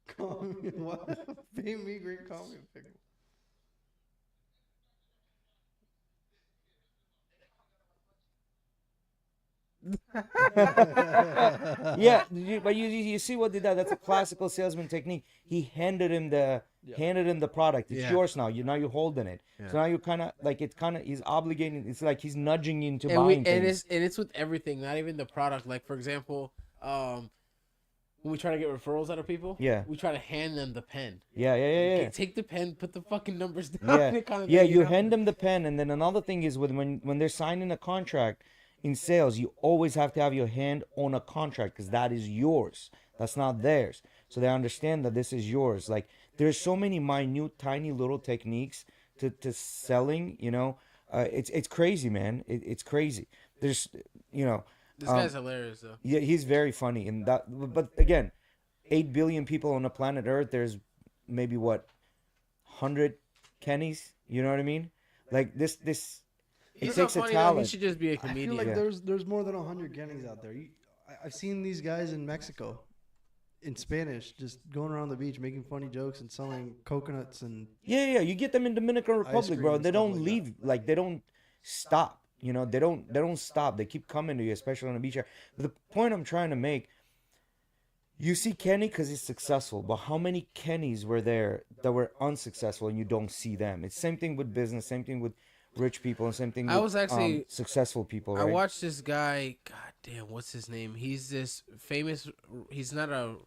Call me what? Pay me great, call me pickle. Yeah, but you see what did that? That's a classical salesman technique. He handed him the product. It's Yeah. yours now. You're holding it. Yeah. So now you kind of like he's obligating. It's like he's nudging you into and buying and things. it's with everything, not even the product. Like for example, when we try to get referrals out of people, Yeah. we try to hand them the pen. Yeah. Okay, take the pen, put the fucking numbers down. Yeah, kind of yeah. thing, You know? hand them the pen, and then another thing is when they're signing a contract in sales, you always have to have your hand on a contract because that is yours. That's not theirs. So they understand that this is yours. Like there's so many minute, tiny little techniques to selling. You know, it's crazy, man. It's crazy. There's, you know, This guy's hilarious though. yeah, he's very funny. And that, but again, 8 billion people on the planet Earth. There's maybe what 100 Kennys. You know what I mean? Like this. It He's takes so a funny, though. He talent. should just be a I feel comedian. like Yeah. there's more than 100 Gennings out there. I've seen these guys in Mexico, in Spanish, just going around the beach making funny jokes and selling coconuts and Yeah. You get them in Dominican Republic, cream bro. and They stuff don't like that. leave. Like they don't stop. You know, they don't stop. They keep coming to you, especially on the beach. But the point I'm trying to make, you see Kenny because he's successful, but how many Kennys were there that were unsuccessful and you don't see them? It's same thing with business, same thing with rich people, and same thing with I was actually- successful people. I Right? watched this guy. God damn, what's his name? He's this famous. He's not a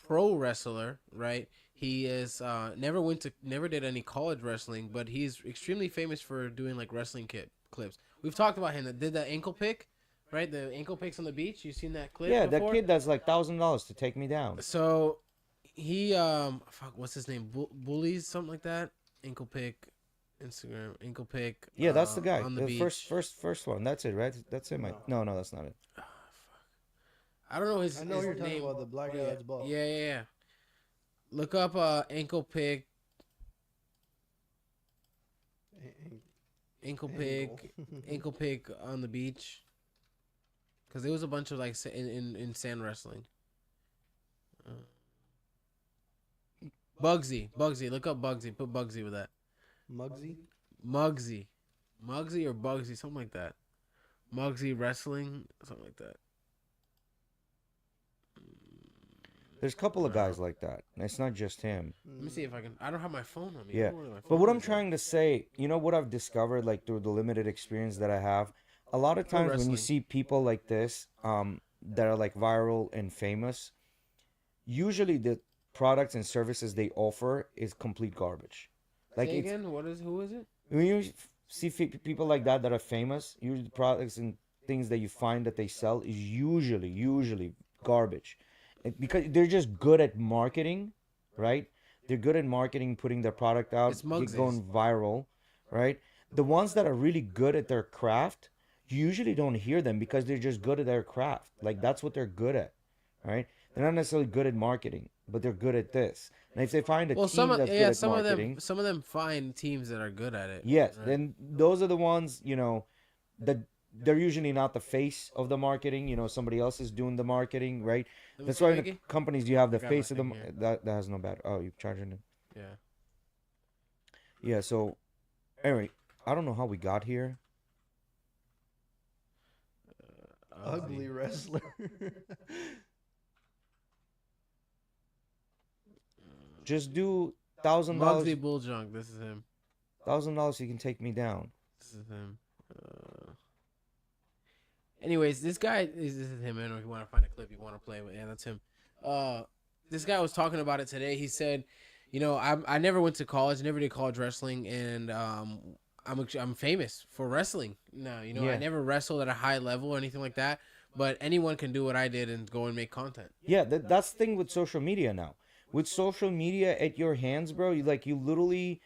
pro wrestler, right? He is never did any college wrestling, but he's extremely famous for doing like wrestling clips. We've talked about him that did that ankle pick, right? The ankle picks on the beach. You seen that clip? Yeah, before? that kid that's like $1,000 to take me down. So he fuck, what's his name? Bullies, something like that. Ankle pick, Instagram ankle pick. Yeah, that's the guy. on the The beach. first one. That's it, right? That's it. No, that's not it. I don't know his. I know his you're talking name. about the black guy yeah. that's bald. Yeah. Look up ankle pick, ankle pick, ankle pick on the beach. Because there was a bunch of like in sand wrestling. Bugsy. Look up Bugsy. Put Bugsy with that. Muggsy. Mugsy or Bugsy, something like that. Mugsy wrestling, something like that. There's a couple of guys like that. And it's not just him. Let me see if I can. I don't have my phone on me. Yeah. I don't know where my But what phone I'm is at. trying to say, you know what I've discovered, like through the limited experience that I have, a lot of times when you wrestling. see people like this, that are like viral and famous, usually the products and services they offer is complete garbage. Like Say it's, again, who is it? when you see people like that are famous, usually the products and things that you find that they sell is usually garbage. Because they're just good at marketing, right? They're good at marketing, putting their product out, It's Mugsy's. going viral, right? The ones that are really good at their craft, you usually don't hear them because they're just good at their craft. Like that's what they're good at, right? They're not necessarily good at marketing, but they're good at this. And if they find a Well, team that's good at marketing, some of them find teams that are good at it. yes, right? then those are the ones, that they're usually not the face of the marketing. Somebody else is doing the marketing, right? Let me That's see, why in the Mickey. companies you have the Grab my face of the thing here. that has no bad. Oh, you're charging it. Yeah. Yeah. So anyway, I don't know how we got here. Ugly wrestler. Just do $1,000. Mugsy Bull Junk. This is him. $1,000, you can take me down. This is him. Anyways, this is him. I don't know if you want to find a clip you want to play with. Yeah, that's him. This guy was talking about it today. He said, I never went to college, never did college wrestling, and I'm famous for wrestling. No, Yeah. I never wrestled at a high level or anything like that. But anyone can do what I did and go and make content. Yeah, that's the thing with social media now. With social media at your hands, bro, you literally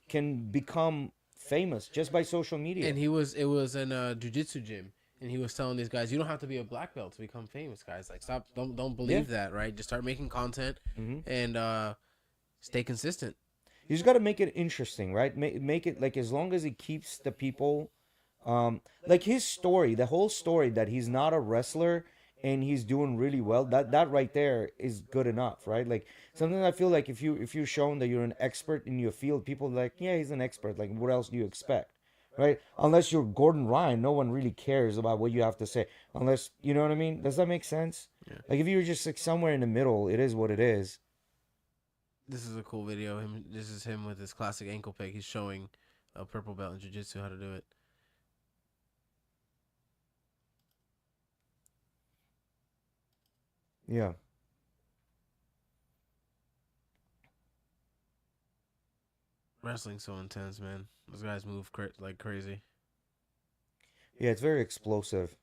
can become famous just by social media. And it was in a jiu-jitsu gym, and he was telling these guys, you don't have to be a black belt to become famous, guys. Like, stop, don't believe that, right? Just start making content and stay consistent. You just got to make it interesting, right? Make it like, as long as it keeps the people, like his story, the whole story that he's not a wrestler and he's doing really well. That right there is good enough, right? Like sometimes I feel like if you're shown that you're an expert in your field, people are like, yeah, he's an expert. Like, what else do you expect, right? Unless you're Gordon Ryan, no one really cares about what you have to say. Unless, you know what I mean? Does that make sense? Yeah. Like if you're just like somewhere in the middle, it is what it is. This is a cool video. This is him with his classic ankle pick. He's showing a purple belt in jiu-jitsu how to do it. Yeah. Wrestling's so intense, man. Those guys move like crazy. Yeah, it's very explosive.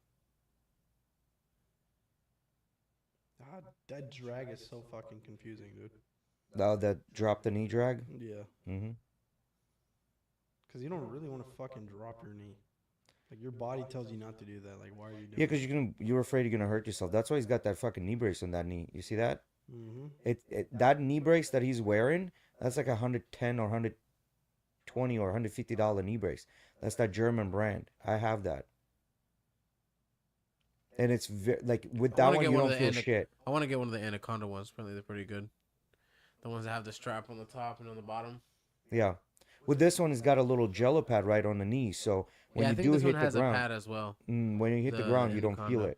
God, that drag is so fucking confusing, dude. That drop the knee drag. Yeah. Mm-hmm. Because you don't really want to fucking drop your knee. Like, your body tells you not to do that. Like, why are you doing Yeah, because you're afraid you're gonna hurt yourself. That's why he's got that fucking knee brace on that knee. You see that? Mm-hmm. That knee brace that he's wearing, that's like $110 or $120 or $150 knee brace. That's that German brand. I have that, and it's like with that one you don't feel shit. I want to get one of the Anaconda ones. Apparently they're pretty good. The ones that have the strap on the top and on the bottom. Yeah, with this one, it's got a little Jello pad right on the knee, so when I you think do this hit one the has a ground, pad as well. when you hit the ground, you don't feel Anaconda.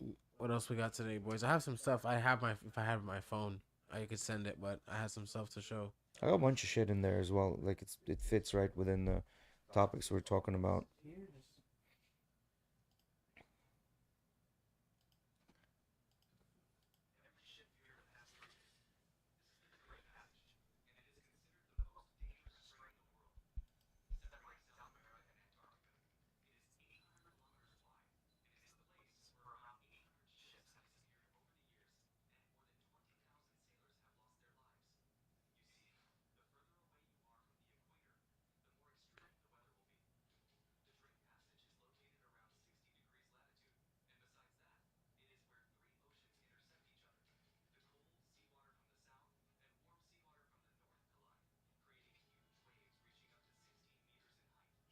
it. What else we got today, boys? I have some stuff. If I have my phone, I could send it, but I have some stuff to show. I got a bunch of shit in there as well. Like it fits right within the topics we're talking about.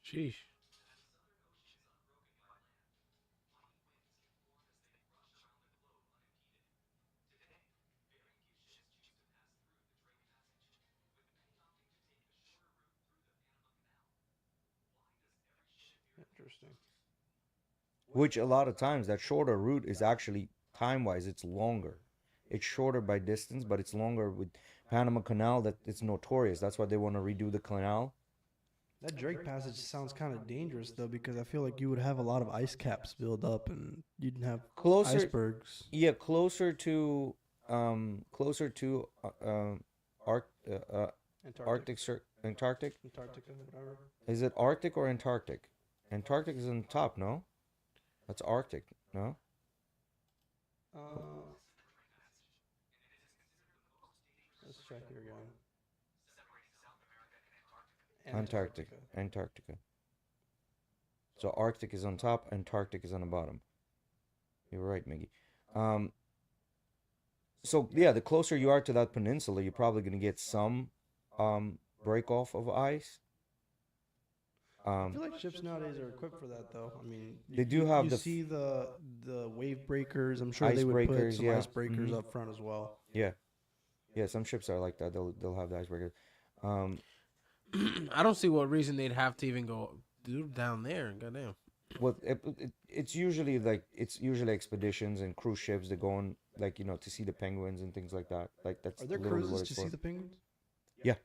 Sheesh. Interesting. Which a lot of times that shorter route is actually time-wise it's longer. It's shorter by distance, but it's longer with Panama Canal. That it's notorious. That's why they want to redo the canal. That Drake passage sounds kind of dangerous, though, because I feel like you would have a lot of ice caps build up and you'd have Closer, icebergs. yeah, closer to Antarctica, Arctic, Antarctic. Antarctica, whatever. Is it Arctic or Antarctic? Antarctic is on top, no? That's Arctic, no? Let's check here again. Antarctica. So Arctic is on top, Antarctic is on the bottom. You're right, Miggy. So yeah, the closer you are to that peninsula, you're probably gonna get some break off of ice. I feel like ships nowadays are equipped for that, though. I mean, They do have you the see the wave breakers. I'm sure they would put icebreakers, some yeah. icebreakers Mhm. up front as well. Yeah, some ships are like that. They'll have the icebreakers. I don't see what reason they'd have to even go down there. Goddamn. Well, it's usually expeditions and cruise ships that go on, like, to see the penguins and things like that. Like, that's Are there literally cruises what to it's see for. the penguins? Yeah.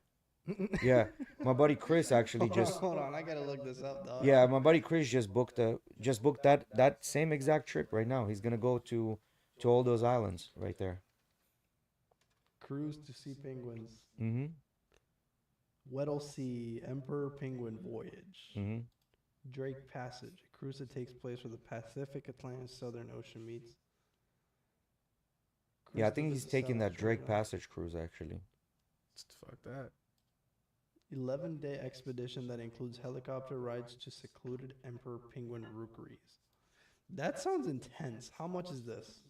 Yeah, my buddy Chris actually just Hold on, I gotta look this up, dog. yeah, my buddy Chris just booked that same exact trip right now. He's gonna go to all those islands right there. Cruise to see penguins. Mm-hmm. Weddell Sea Emperor Penguin Voyage. Mm-hmm. Drake Passage, a cruise that takes place where the Pacific Atlantic Southern Ocean meets. Yeah, I Cruise to think he's visit taking South that Drake Australia. Passage cruise actually. Fuck that. 11-day expedition that includes helicopter rides to secluded Emperor Penguin rookeries. That sounds intense. How much is this?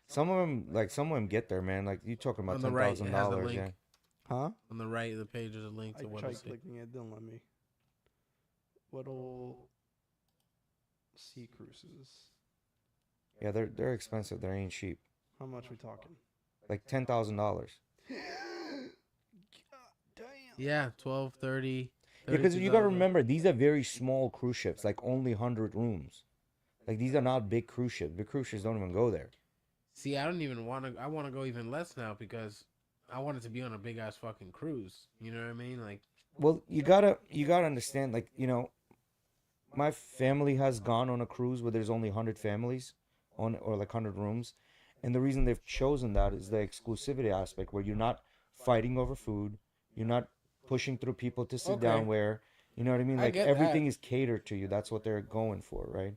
Some of them get there, man. Like, you talking about On the right, it has the $10,000, link. yeah. Huh? On the right of the page is a link I to what tried to see. clicking it, didn't let me. Weddell Sea Cruises. Yeah, they're expensive. They ain't cheap. How much we talking? Like $10,000. Damn. Yeah, 12, 30. Yeah, because you gotta 32,000. remember, these are very small cruise ships, like only 100 rooms. Like, these are not big cruise ships. Big cruise ships don't even go there. See, I don't even want to. I want to go even less now because I want it to be on a big ass fucking cruise. You know what I mean? Like, Well, you gotta understand, like, my family has gone on a cruise where there's only 100 families on, or like 100 rooms, and the reason they've chosen that is the exclusivity aspect, where you're not fighting over food, you're not pushing through people to sit Okay. down where, you know what I mean? I Like, get everything that. is catered to you. That's what they're going for, right?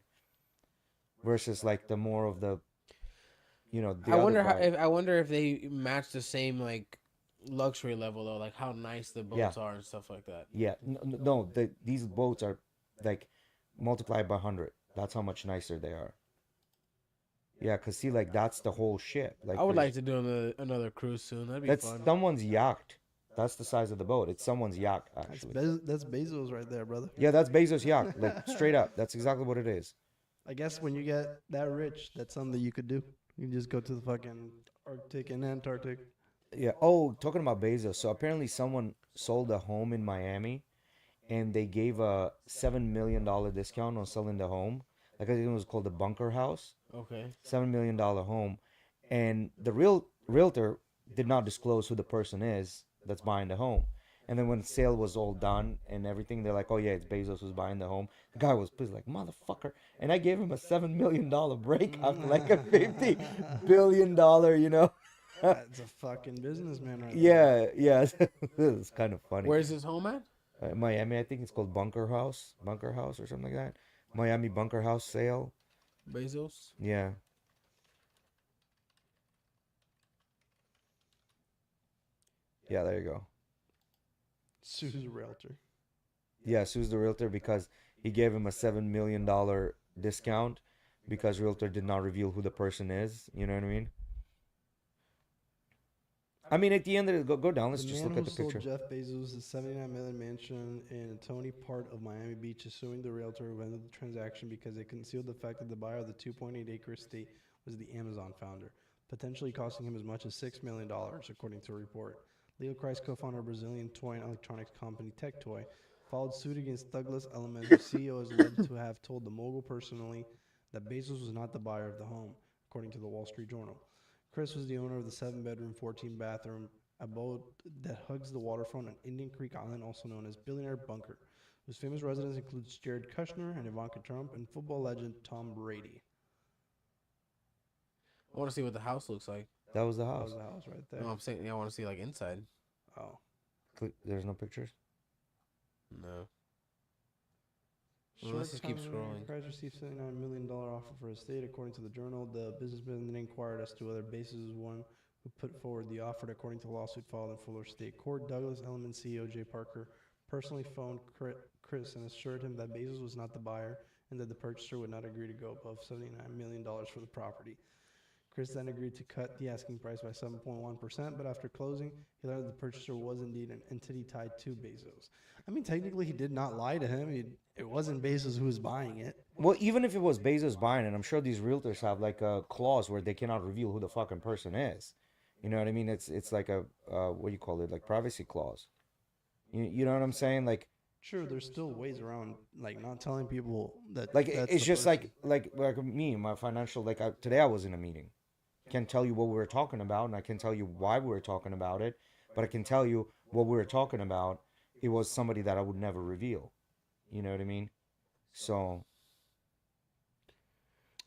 Versus like the more of the, the I wonder other how. vibe. If, I wonder if they match the same like luxury level though, like how nice the boats are and stuff like that. Yeah, no, these boats are like multiplied by 100. That's how much nicer they are. Yeah, cause see, like, that's the whole ship. Like, I would there's- like to do another cruise soon. That'd be That's fun. someone's yacht. That's the size of the boat. It's someone's yacht, That's, actually. that's Bezos right there, brother. Yeah, that's Bezos' yacht. Like, straight up. That's exactly what it is. I guess when you get that rich, that's something you could do. You can just go to the fucking Arctic and Antarctic. Yeah. Oh, talking about Bezos. So apparently someone sold a home in Miami, and they gave a $7 million discount on selling the home. Like, I think it was called the Bunker House. Okay. $7 million home. And the realtor did not disclose who the person is that's buying the home. And then when the sale was all done and everything, they're like, oh yeah, it's Bezos who's buying the home. The guy was pissed, like, motherfucker. And I gave him a $7 million break after like a $50 billion, That's a fucking businessman right there. Yeah. It's kind of funny. Where's his home at? Miami, I think it's called Bunker House or something like that. Miami Bunker House sale. Bezos. Yeah. Yeah, there you go. Sue's a realtor. Yeah, sues the realtor because he gave him a $7 million discount because realtor did not reveal who the person is. You know what I mean? I mean, at the end of it, go down. Let's The just man look at the who sold picture. Jeff Bezos' $79 million mansion in Tony part of Miami Beach is suing the realtor who ended the transaction because it concealed the fact that the buyer of the 2.8-acre estate was the Amazon founder, potentially costing him as much as $6 million, according to a report. Leo Kreis, co-founder of Brazilian toy and electronics company Tectoy, filed suit against Douglas Elliman, whose CEO is alleged to have told the mogul personally that Bezos was not the buyer of the home, according to the Wall Street Journal. Chris was the owner of the 7-bedroom, 14-bathroom abode that hugs the waterfront on Indian Creek Island, also known as Billionaire Bunker, whose famous residents include Jared Kushner and Ivanka Trump and football legend Tom Brady. I want to see what the house looks like. That was the That house. was the house right there. No, I'm saying I want to see like inside. Oh. There's no pictures. No. Well, let's just keep Short-time scrolling. Price received $79 million offer for estate, according to the Journal. The businessman then inquired as to whether Bezos was one who put forward the offer. According to the lawsuit filed in Fuller State Court, Douglas Elliman CEO Jay Parker personally phoned Chris and assured him that Bezos was not the buyer and that the purchaser would not agree to go above $79 million for the property. Chris then agreed to cut the asking price by 7.1%, but after closing, he learned that the purchaser was indeed an entity tied to Bezos. I mean, technically, he did not lie to him. It wasn't Bezos who was buying it. Well, even if it was Bezos buying it, I'm sure these realtors have like a clause where they cannot reveal who the fucking person is. You know what I mean? It's like a what do you call it? Like privacy clause. You know what I'm saying? Like Sure, there's still ways around, like not telling people that. like that's it's the just person. like me, my financial today I was in a meeting. Can't tell you what we were talking about, and I can tell you why we were talking about it, but I can tell you what we were talking about. It was somebody that I would never reveal. You know what I mean? So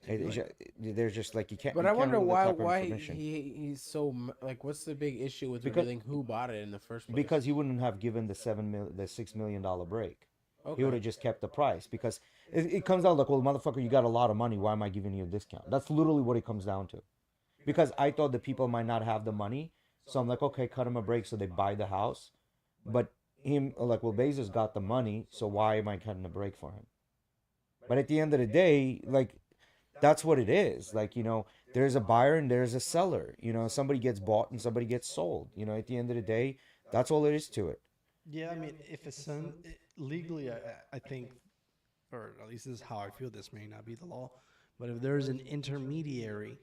they're just like you can't. But you I can't wonder reveal that why type of information. he's so like. What's the big issue with Because- revealing who bought it in the first place? Because he wouldn't have given the $6 million break. He would have just kept the price because it comes out like, well, motherfucker, you got a lot of money. Why am I giving you a discount? That's literally what it comes down to. Because I thought the people might not have the money, so I'm like, okay, cut him a break so they buy the house. But him, like, well, Bezos got the money, so why am I cutting a break for him? But at the end of the day, like, that's what it is. Like, there's a buyer and there's a seller. Somebody gets bought and somebody gets sold. At the end of the day, that's all there is to it. Yeah, I mean, if it's son legally, I think, or at least this is how I feel. This may not be the law, but if there's an intermediary,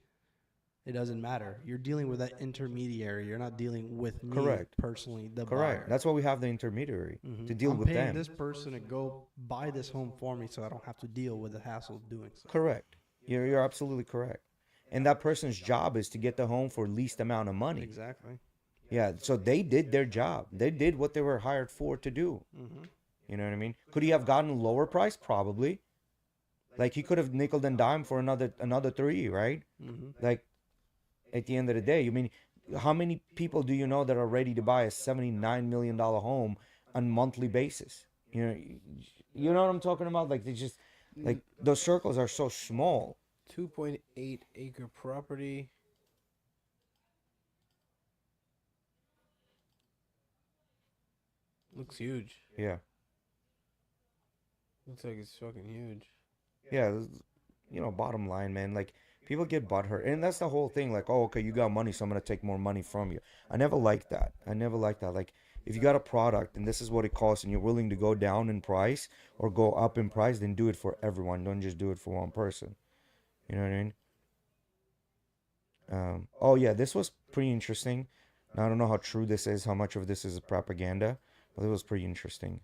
it doesn't matter. You're dealing with that intermediary. You're not dealing with me Correct. personally, the Correct. buyer. That's why we have the intermediary to deal I'm with paying them. this person to go buy this home for me, so I don't have to deal with the hassle of doing so. Correct. You're absolutely correct. And that person's job is to get the home for least amount of money. Exactly. Yeah, so they did their job. They did what they were hired for to do. Mm-hmm. You know what I mean? Could he have gotten a lower price? Probably. Like he could have nickel and dime for another 3, right? Mm-hmm. Like at the end of the day, I mean, how many people do you know that are ready to buy a $79 million home on monthly basis? You know what I'm talking about? Like they just like those circles are so small. 2.8 acre property. Looks huge. Yeah. Looks like it's fucking huge. Yeah, bottom line, man, like people get butthurt, and that's the whole thing. Like, oh, okay, you got money, so I'm gonna take more money from you. I never liked that. Like, if you got a product and this is what it costs, and you're willing to go down in price or go up in price, then do it for everyone. Don't just do it for one person. You know what I mean? Oh yeah, this was pretty interesting. Now, I don't know how true this is, how much of this is propaganda, but it was pretty interesting.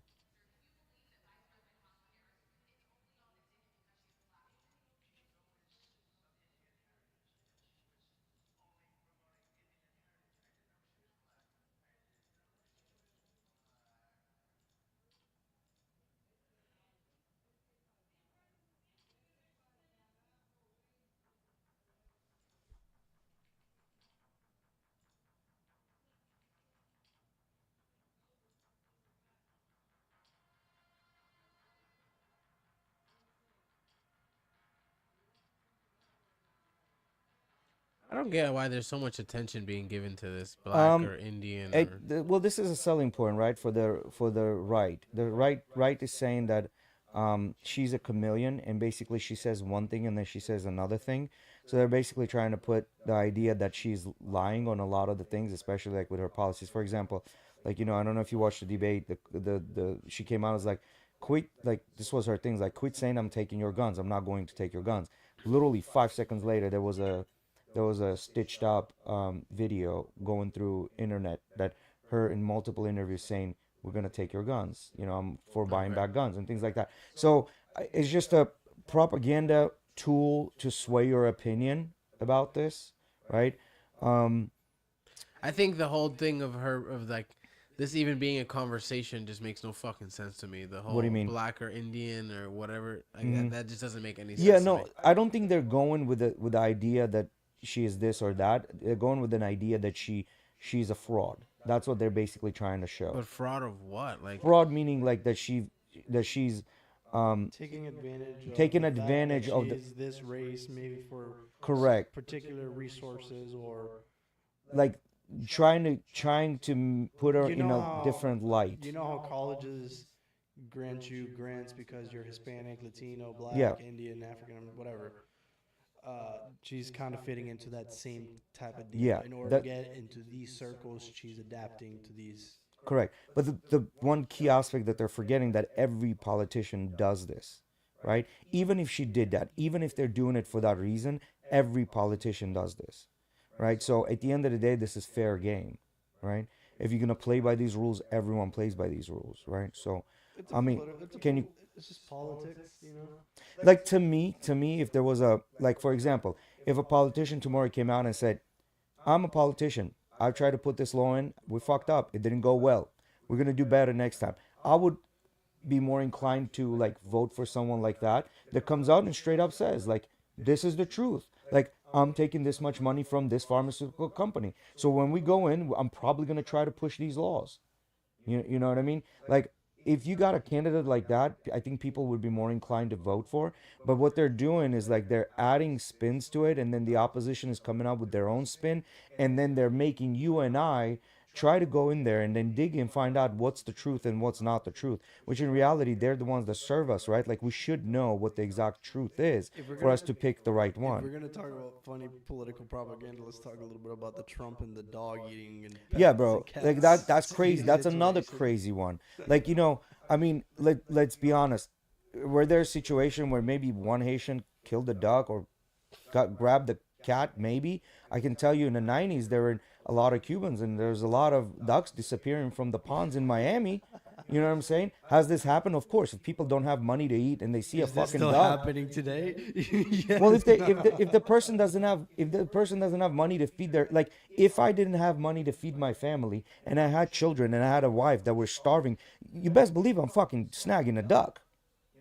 I don't get why there's so much attention being given to this black Um, or Indian. Or... Well, this is a selling point, right? For the right, the right is saying that she's a chameleon, and basically she says one thing and then she says another thing. So they're basically trying to put the idea that she's lying on a lot of the things, especially like with her policies. For example, like I don't know if you watched the debate. The she came out as like, quit, like this was her things, like, quit saying I'm taking your guns. I'm not going to take your guns. Literally 5 seconds later, there was a stitched up video going through internet that her in multiple interviews saying we're gonna take your guns. I'm for buying back guns and things like that. So it's just a propaganda tool to sway your opinion about this, right? I think the whole thing of like this even being a conversation just makes no fucking sense to me. The whole What do you mean? black or Indian or whatever, like, that just doesn't make any sense. Yeah, to no, me. I don't think they're going with the idea that she is this or that. They're going with an idea that she's a fraud. That's what they're basically trying to show. But fraud of what? Like Fraud meaning like that she's taking advantage taking of the fact advantage that of she the is this race, maybe for correct, particular resources, or like trying to put her you in know a how different light. colleges grant you grants because you're Hispanic, Latino, Yeah, Black, Indian, African, whatever. She's kind of fitting into that same type of deal. yeah, In order to that get into these circles, she's adapting to these. correct. But the one key aspect that they're forgetting, that every politician does this, right? Even if she did that, even if they're doing it for that reason, every politician does this, right? So at the end of the day, this is fair game, right? If you're gonna play by these rules, everyone plays by these rules, right? So, I mean, can you It's just politics, you know. like to me, if there was a like, for example, if a politician tomorrow came out and said, I'm a politician. I've tried to put this law in. We fucked up. It didn't go well. We're gonna do better next time. I would be more inclined to like vote for someone like that comes out and straight up says like, this is the truth. Like, I'm taking this much money from this pharmaceutical company. So when we go in, I'm probably gonna try to push these laws. You know what I mean? Like, if you got a candidate like that, I think people would be more inclined to vote for. But what they're doing is like they're adding spins to it, and then the opposition is coming up with their own spin, and then they're making you and I try to go in there and then dig and find out what's the truth and what's not the truth. Which in reality, they're the ones that serve us, right? Like, we should know what the exact truth is for us to pick the right If we're one. gonna talk about funny political propaganda, let's talk a little bit about the Trump and the dog eating and Yeah, pets bro. and cats Like that's crazy. eating That's another situation. crazy one. Like, I mean, let's be honest. Were there a situation where maybe one Haitian killed a duck or grabbed the cat? Maybe. I can tell you in the 90s there were a lot of Cubans and there's a lot of ducks disappearing from the ponds in Miami. You know what I'm saying? Has this happened? Of course. If people don't have money to eat and they see a Is this fucking still duck. happening today? Well, Yes. if the person doesn't have money to feed their, like, if I didn't have money to feed my family and I had children and I had a wife that were starving, you best believe I'm fucking snagging a duck.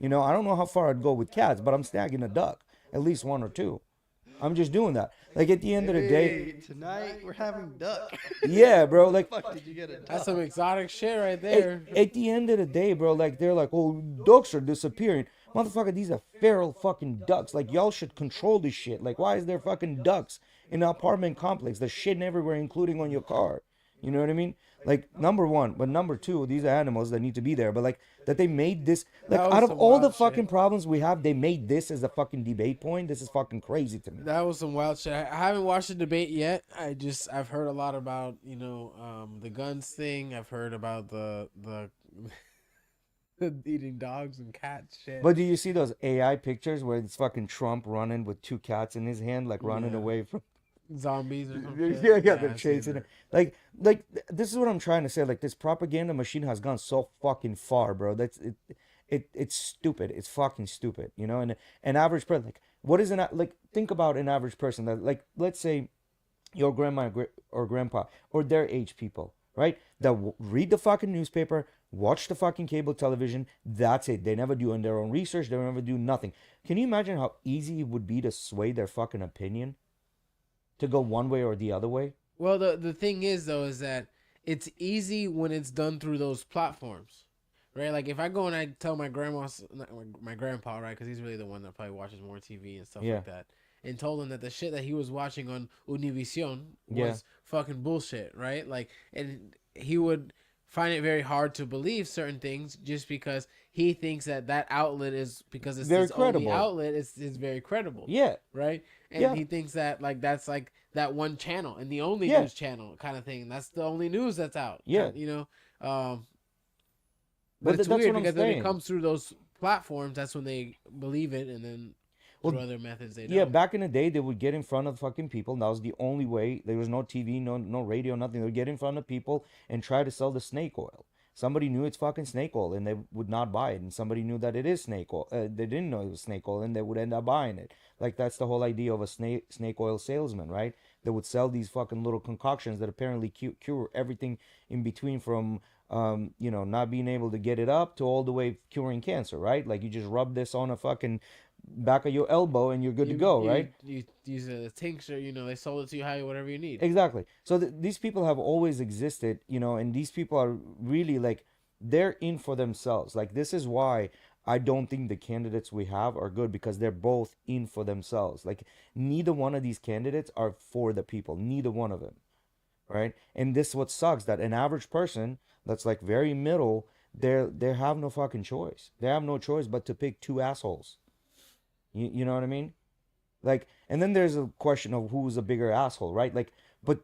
I don't know how far I'd go with cats, but I'm snagging a duck, at least one or two. I'm just doing that. Like, at the end of the day, Hey, tonight we're having duck. yeah, bro. Like, Fuck, did you get a duck? That's some exotic shit right there. at the end of the day, bro, like, they're like, oh, ducks are disappearing. Motherfucker, these are feral fucking ducks. Like, y'all should control this shit. Like, why is there fucking ducks in an apartment complex? They're shitting everywhere, including on your car. You know what I mean? Like, number one. But number two, these are animals that need to be there. But, like, that they made this, like, That was out of some all the wild fucking shit. problems we have, they made this as a fucking debate point. This is fucking crazy to me. That was some wild shit. I haven't watched the debate yet. I've heard a lot about the guns thing. I've heard about the eating dogs and cats shit. But do you see those AI pictures where it's fucking Trump running with two cats in his hand, like running Yeah. away from... Zombies or something. Yeah, they're I've seen chasing that. it. Like this is what I'm trying to say. Like, this propaganda machine has gone so fucking far, bro. That's it. It's stupid. It's fucking stupid. And an average person, like, what is like? Think about an average person that, like, let's say your grandma or grandpa or their age people, right? That read the fucking newspaper, watch the fucking cable television. That's it. They never do their own research. They never do nothing. Can you imagine how easy it would be to sway their fucking opinion? To go one way or the other way? Well, the thing is though is that it's easy when it's done through those platforms, right? Like, if I go and I tell my grandpa, right, because he's really the one that probably watches more TV and stuff Yeah. like that, and told him that the shit that he was watching on Univision was Yeah. fucking bullshit, right? Like, and he would find it very hard to believe certain things just because he thinks that outlet is, because it's Very his only credible. outlet, it's very credible. Yeah. Right? And Yeah. he thinks that, like, that's like that one channel and the only Yeah. news channel kind of thing. That's the only news that's out. Yeah. But But it's that's weird what I'm because when it saying. comes through those platforms, that's when they believe it, and then Well, through other methods they Yeah, don't. back in the day, they would get in front of fucking people. That was the only way. There was no TV, no radio, nothing. They would get in front of people and try to sell the snake oil. Somebody knew it's fucking snake oil, and they would not buy it. And somebody knew that it is snake oil. They didn't know it was snake oil, and they would end up buying it. Like, that's the whole idea of a snake oil salesman, right? They would sell these fucking little concoctions that apparently cure everything in between, from not being able to get it up to all the way curing cancer, right? Like, you just rub this on a fucking back of your elbow and you're good to go, right? You use a tincture, they sold it to you how whatever you need. Exactly. So these people have always existed, and these people are really, like, they're in for themselves. Like, this is why I don't think the candidates we have are good because they're both in for themselves. Like neither one of these candidates are for the people. Neither one of them, right? And this is what sucks, that an average person that's like very middle, they have no fucking choice. They have no choice but to pick two assholes. You know what I mean? Like, and then there's a question of who's a bigger asshole, right? Like, but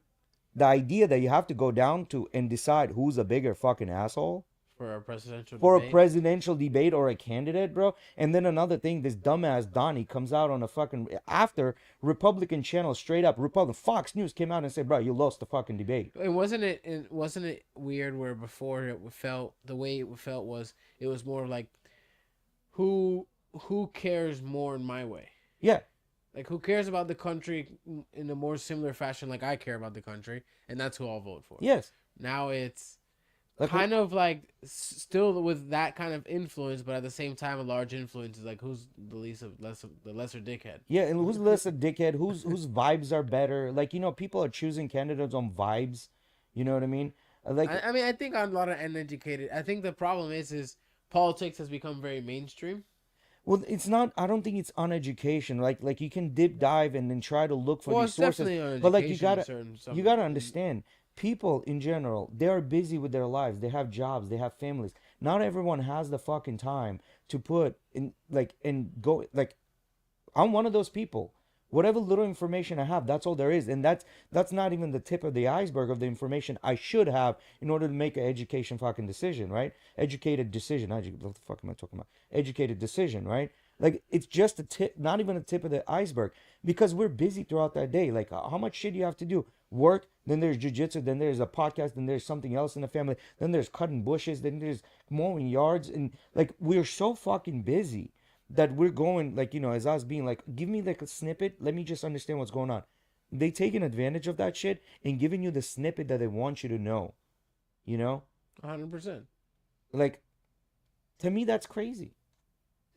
the idea that you have to go down to and decide who's a bigger fucking asshole For a presidential for a debate. presidential debate or a candidate, bro. And then another thing, this dumbass Donnie comes out on a fucking after Republican channel, straight up Republican Fox News came out and said, bro, you lost the fucking debate. And wasn't it weird where before it felt the way it felt was it was more like who cares more in my way? Yeah, Like who cares about the country in a more similar fashion like I care about the country, and that's who I'll vote for. yes. Now it's Like, kind of like still with that kind of influence, but at the same time a large influence is like who's the lesser dickhead. yeah, and who's less a dickhead? Whose vibes are better? Like, people are choosing candidates on vibes. You know what I mean? Like, I mean, I think a lot of uneducated. I think the problem is politics has become very mainstream. well, it's not. I don't think it's uneducation. Like you can dip dive and then try to look for Well, these it's sources. definitely on But like you education in gotta certain you gotta understand, people in general, they are busy with their lives. They have jobs. They have families. Not everyone has the fucking time to put in like and go like. I'm one of those people. Whatever little information I have, that's all there is, and that's not even the tip of the iceberg of the information I should have in order to make an education fucking decision, right? Educated decision. What the fuck am I talking about? Educated decision, right? Like it's just a tip, not even a tip of the iceberg, because we're busy throughout that day. Like how much shit do you have to do? Work, then there's jujitsu, then there's a podcast, then there's something else in the family, then there's cutting bushes, then there's mowing yards, and like we're so fucking busy that we're going like as us being like, give me like a snippet, let me just understand what's going on. They taking advantage of that shit and giving you the snippet that they want you to know, 100%. like, to me that's crazy.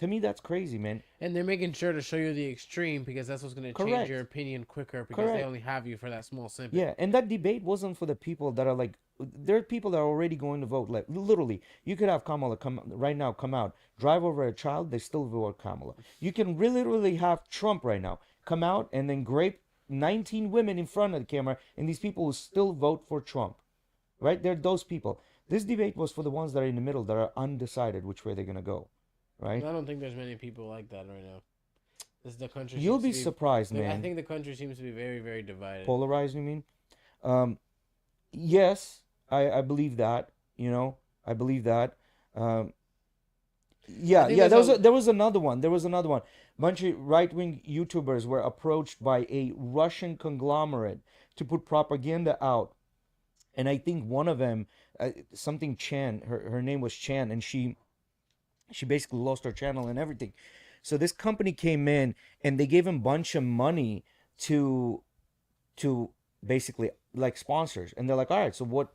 Man. And they're making sure to show you the extreme because that's what's going to change Correct. your opinion quicker because Correct. they only have you for that small snippet. Yeah, and that debate wasn't for the people that are like, there are people that are already going to vote. Like literally, you could have Kamala come right now, come out, drive over a child, they still vote Kamala. You can literally have Trump right now come out and then grape 19 women in front of the camera, and these people will still vote for Trump. Right? They're those people. This debate was for the ones that are in the middle, that are undecided which way they're gonna go. Right? I don't think there's many people like that right now. This is the country. You'll seems be to surprised, I man. think the country seems to be very, very divided. Polarized, you mean? Yes, I believe that. I believe that. Yeah, think yeah. there's There was another one. Bunch of right wing YouTubers were approached by a Russian conglomerate to put propaganda out, and I think one of them, something Chan, her name was Chan, and she basically lost her channel and everything. So this company came in and they gave him a bunch of money to basically like sponsors, and they're like, all right, so what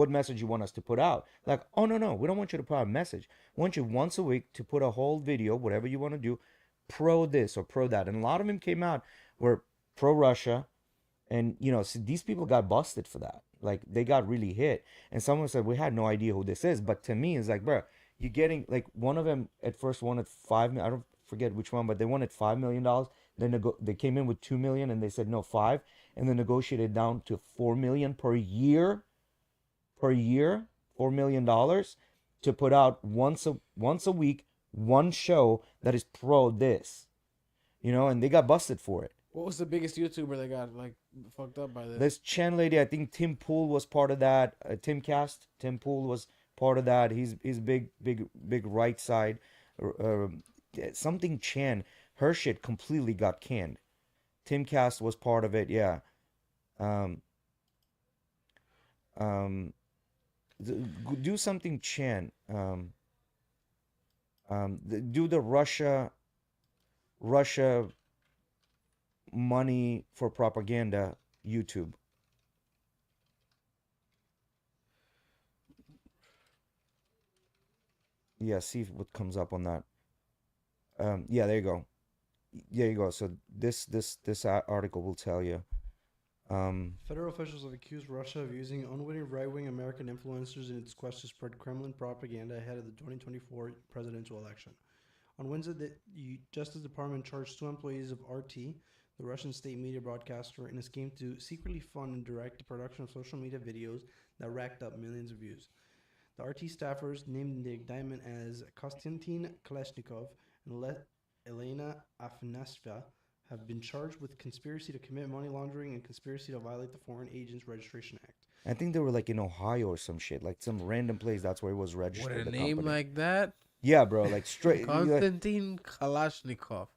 message you want us to put out? Like, oh no, we don't want you to put out a message. We want you once a week to put a whole video, whatever you want to do, pro this or pro that. And a lot of them came out were pro Russia, and so these people got busted for that. Like they got really hit, and someone said we had no idea who this is. But to me, it's like, bro, you're getting like one of them at first wanted I don't forget which one, but they wanted $5 million. Then they came in with 2 million, and they said no, 5, and then negotiated down to 4 million per year, $4 million to put out once a week, one show that is pro this, and they got busted for it. What was the biggest YouTuber that got like fucked up by this? This Chen lady, I think Tim Pool was part of that. Tim Pool was part of that. He's big right side. Something Chan. Her shit completely got canned. Timcast was part of it. Yeah. Do something Chan. Do the Russia money for propaganda YouTube. Yeah, see what comes up on that. Yeah, there you go. So this article will tell you. Federal officials have accused Russia of using unwitting right-wing American influencers in its quest to spread Kremlin propaganda ahead of the 2024 presidential election. On Wednesday, the Justice Department charged 2 employees of RT, the Russian state media broadcaster, in a scheme to secretly fund and direct the production of social media videos that racked up millions of views. The RT staffers, named in the indictment as Konstantin Kalashnikov and Elena Afanasova, have been charged with conspiracy to commit money laundering and conspiracy to violate the Foreign Agents Registration Act. I think they were like in Ohio or some shit, like some random place. That's where it was registered. With a the name company. like that, Yeah, bro, like straight. Konstantin Kalashnikov.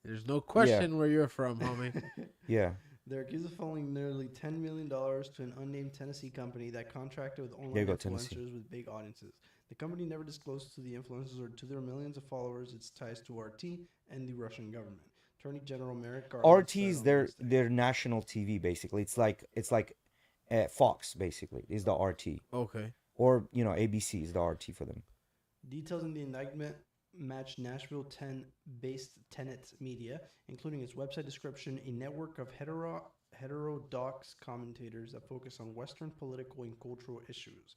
There's no question where you're from, homie. Yeah. They're accused of funneling nearly $10 million to an unnamed Tennessee company that contracted with online influencers Tennessee. with big audiences. The company never disclosed to the influencers or to their millions of followers its ties to RT and the Russian government. Attorney General Merrick Garland RT is their national TV basically. It's like Fox basically is the RT, Okay. or ABC is the RT for them. Details in the indictment match Nashville 10-based Tenet Media, including its website description, a network of heterodox commentators that focus on Western political and cultural issues.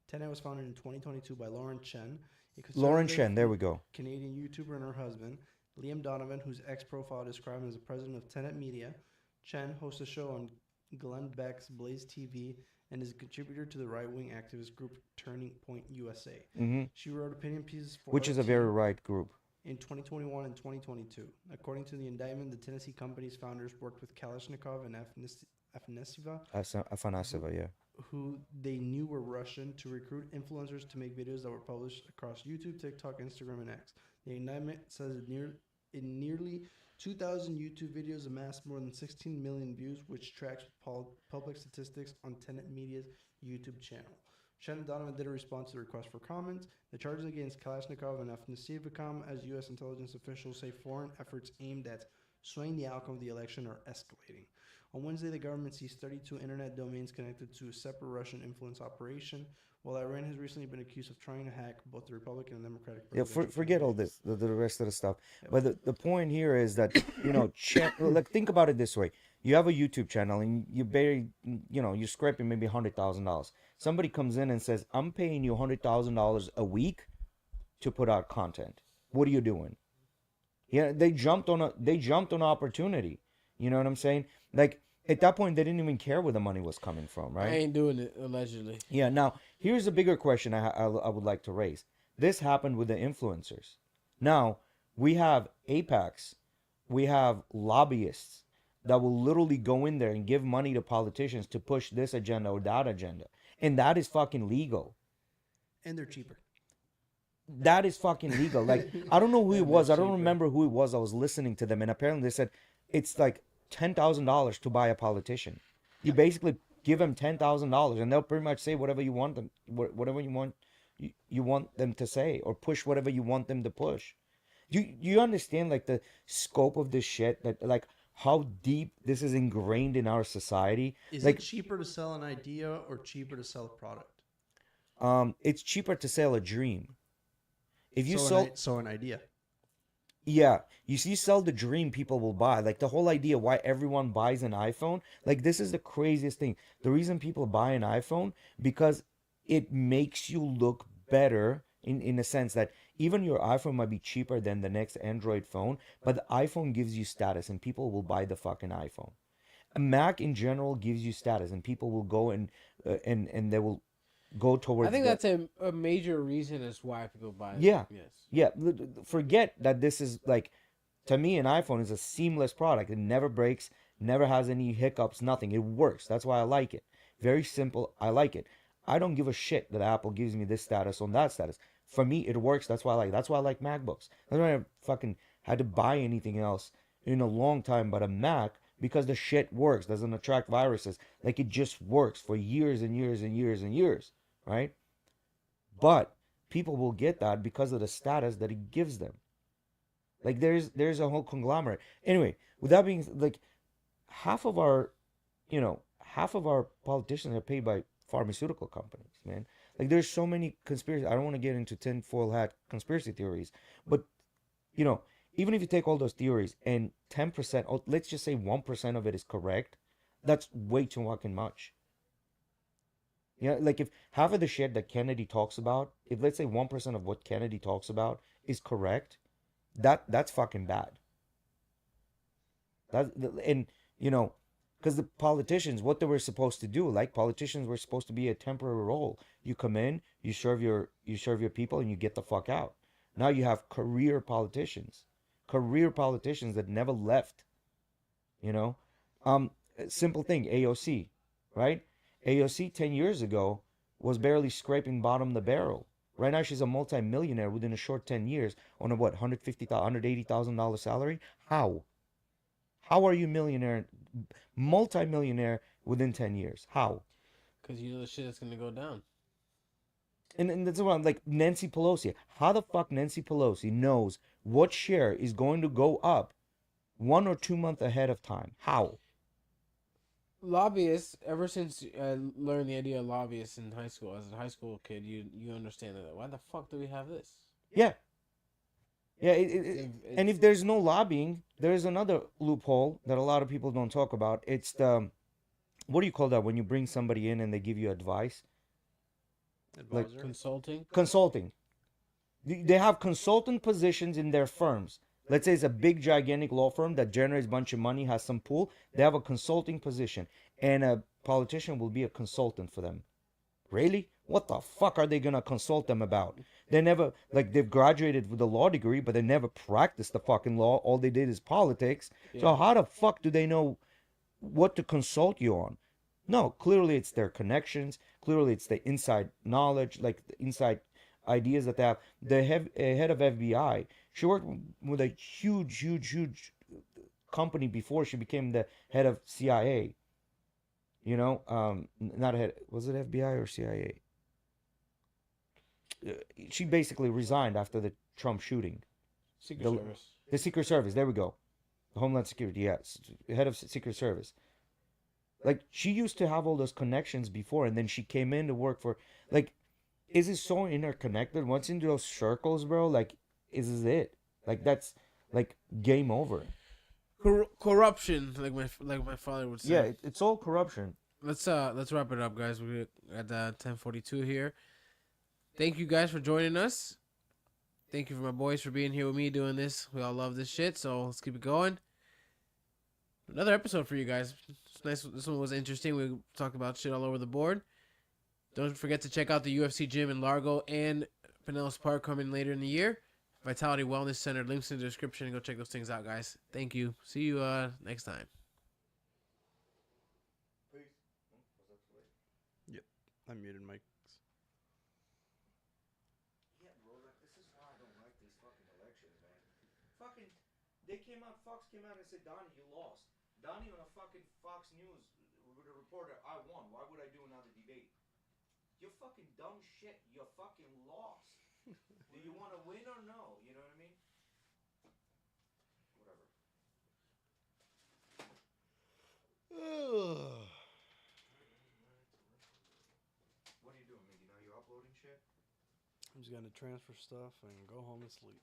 Tenet was founded in 2022 by Lauren Chen, a Lauren conservative Chen, there we go. Canadian YouTuber, and her husband, Liam Donovan, whose ex-profile described him as the president of Tenet Media. Chen hosts a show on Glenn Beck's Blaze TV and is a contributor to the right-wing activist group Turning Point USA. Hmm. She wrote opinion pieces for Which is a RT very right group. in 2021 and 2022. According to the indictment, the Tennessee company's founders worked with Kalashnikov and Afanasova, Afanasova, yeah. who they knew were Russian, to recruit influencers to make videos that were published across YouTube, TikTok, Instagram, and X. The indictment says in nearly 2,000 YouTube videos amassed more than 16 million views, which tracks with public statistics on Tenet Media's YouTube channel. Shannon Donovan did a response to the request for comments. The charges against Kalashnikov and Afanasova come as U.S. intelligence officials say foreign efforts aimed at swaying the outcome of the election are escalating. On Wednesday, the government seized 32 internet domains connected to a separate Russian influence operation, while Iran has recently been accused of trying to hack both the Republican and Democratic Yeah, presidential forget all candidates. this, the rest of the stuff. Yeah. But the point here is that, like, think about it this way. You have a YouTube channel and you barely, you're scraping maybe $100,000. Somebody comes in and says, I'm paying you $100,000 a week to put out content. What are you doing? Yeah, they jumped on opportunity. You know what I'm saying? Like, at that point, they didn't even care where the money was coming from, right? I ain't doing it, allegedly. Yeah, now, here's a bigger question I would like to raise. This happened with the influencers. Now, we have Apex, we have lobbyists that will literally go in there and give money to politicians to push this agenda or that agenda. And that is fucking legal. And they're cheaper. That is fucking legal. Like, I don't know who it And was. they're I don't cheaper. remember who it was. I was listening to them, and apparently they said it's like $10,000 to buy a politician. You basically give them $10,000, and they'll pretty much say whatever you want them, whatever you want them to say, or push whatever you want them to push. You understand like the scope of this shit? That like how deep this is ingrained in our society. Is Like, it cheaper to sell an idea or cheaper to sell a product? it's cheaper to sell a dream. If you So an idea. Yeah, you sell the dream, people will buy. Like the whole idea why everyone buys an iPhone. Like this is the craziest thing. The reason people buy an iPhone because it makes you look better in a sense that even your iPhone might be cheaper than the next Android phone, but the iPhone gives you status and people will buy the fucking iPhone. A Mac in general gives you status and people will go and they will go towards. I think that's a major reason as why people buy it. Yeah. Yes. Yeah, forget that this is like, to me, an iPhone is a seamless product. It never breaks, never has any hiccups, nothing. It works. That's why I like it. Very simple. I like it. I don't give a shit that Apple gives me this status on that status. For me, it works. That's why I like it. That's why I like MacBooks. That's why I fucking had to buy anything else in a long time but a Mac because the shit works. Doesn't attract viruses. Like it just works for years and years and years and years, right? But people will get that because of the status that it gives them. Like there's a whole conglomerate. Anyway, with that being like half of our politicians are paid by pharmaceutical companies, man. Like there's so many conspiracies. I don't want to get into tinfoil hat conspiracy theories, but even if you take all those theories and 10%, let's just say 1% of it is correct, That's way too fucking much. Yeah, like if half of the shit that Kennedy talks about, if let's say 1% of what Kennedy talks about is correct, that's fucking bad. That and you know, because the politicians, what they were supposed to do, like politicians were supposed to be a temporary role. You come in, you serve your people, and you get the fuck out. Now you have career politicians that never left. You know, simple thing, AOC, right? AOC 10 years ago was barely scraping bottom of the barrel. Right now she's a multi-millionaire within a short 10 years on a what, $180,000 salary? How? How are you multi-millionaire within 10 years? How? Because you know the shit that's gonna go down. And that's what I'm like, Nancy Pelosi. How the fuck Nancy Pelosi knows what share is going to go up 1 or 2 months ahead of time? How? Lobbyists, ever since I learned the idea of lobbyists in high school, as a high school kid, you understand that. Why the fuck do we have this? Yeah. Yeah, and if there's no lobbying, there's another loophole that a lot of people don't talk about. It's the, what do you call that when you bring somebody in and they give you advice? Advisor. Consulting. Consulting. They have consultant positions in their firms. Let's say it's a big, gigantic law firm that generates a bunch of money, has some pool. They have a consulting position, and a politician will be a consultant for them. Really? What the fuck are they gonna consult them about? They never, like, they've graduated with a law degree, but they never practiced the fucking law. All they did is politics. Yeah. So how the fuck do they know what to consult you on? No, clearly it's their connections. Clearly it's the inside knowledge, like the inside ideas that they have. The head of FBI, she worked with a huge company before she became the head of CIA. You know, not a head. Was it FBI or CIA? She basically resigned after the Trump shooting. Secret The- Service. The Secret Service. There we go. The Homeland Security. Yes, head of Secret Service. Like she used to have all those connections before, and then she came in to work for. Like, is it so interconnected? Once in those circles, bro. Like, is this it? Like that's like game over. Corruption, like my father would say. Yeah, it's all corruption. Let's wrap it up, guys. We're at 10:42 here. Thank you guys for joining us. Thank you for my boys for being here with me doing this. We all love this shit, so let's keep it going. Another episode for you guys. It's nice. This one was interesting. We talked about shit all over the board. Don't forget to check out the UFC gym in Largo and Pinellas Park coming later in the year. Vitality Wellness Center. Links in the description. Go check those things out, guys. Thank you. See you next time. I muted Mike. Yeah, bro, like this is why I don't like these fucking elections, man. Fucking, Fox came out and said, Donnie, you lost. Donnie on a fucking Fox News with a reporter, I won. Why would I do another debate? You fucking dumb shit. You fucking lost. Do you want to win or no? You know what I mean? Whatever. What are you doing, Miggy? Now you uploading shit? I'm just gonna transfer stuff and go home and sleep.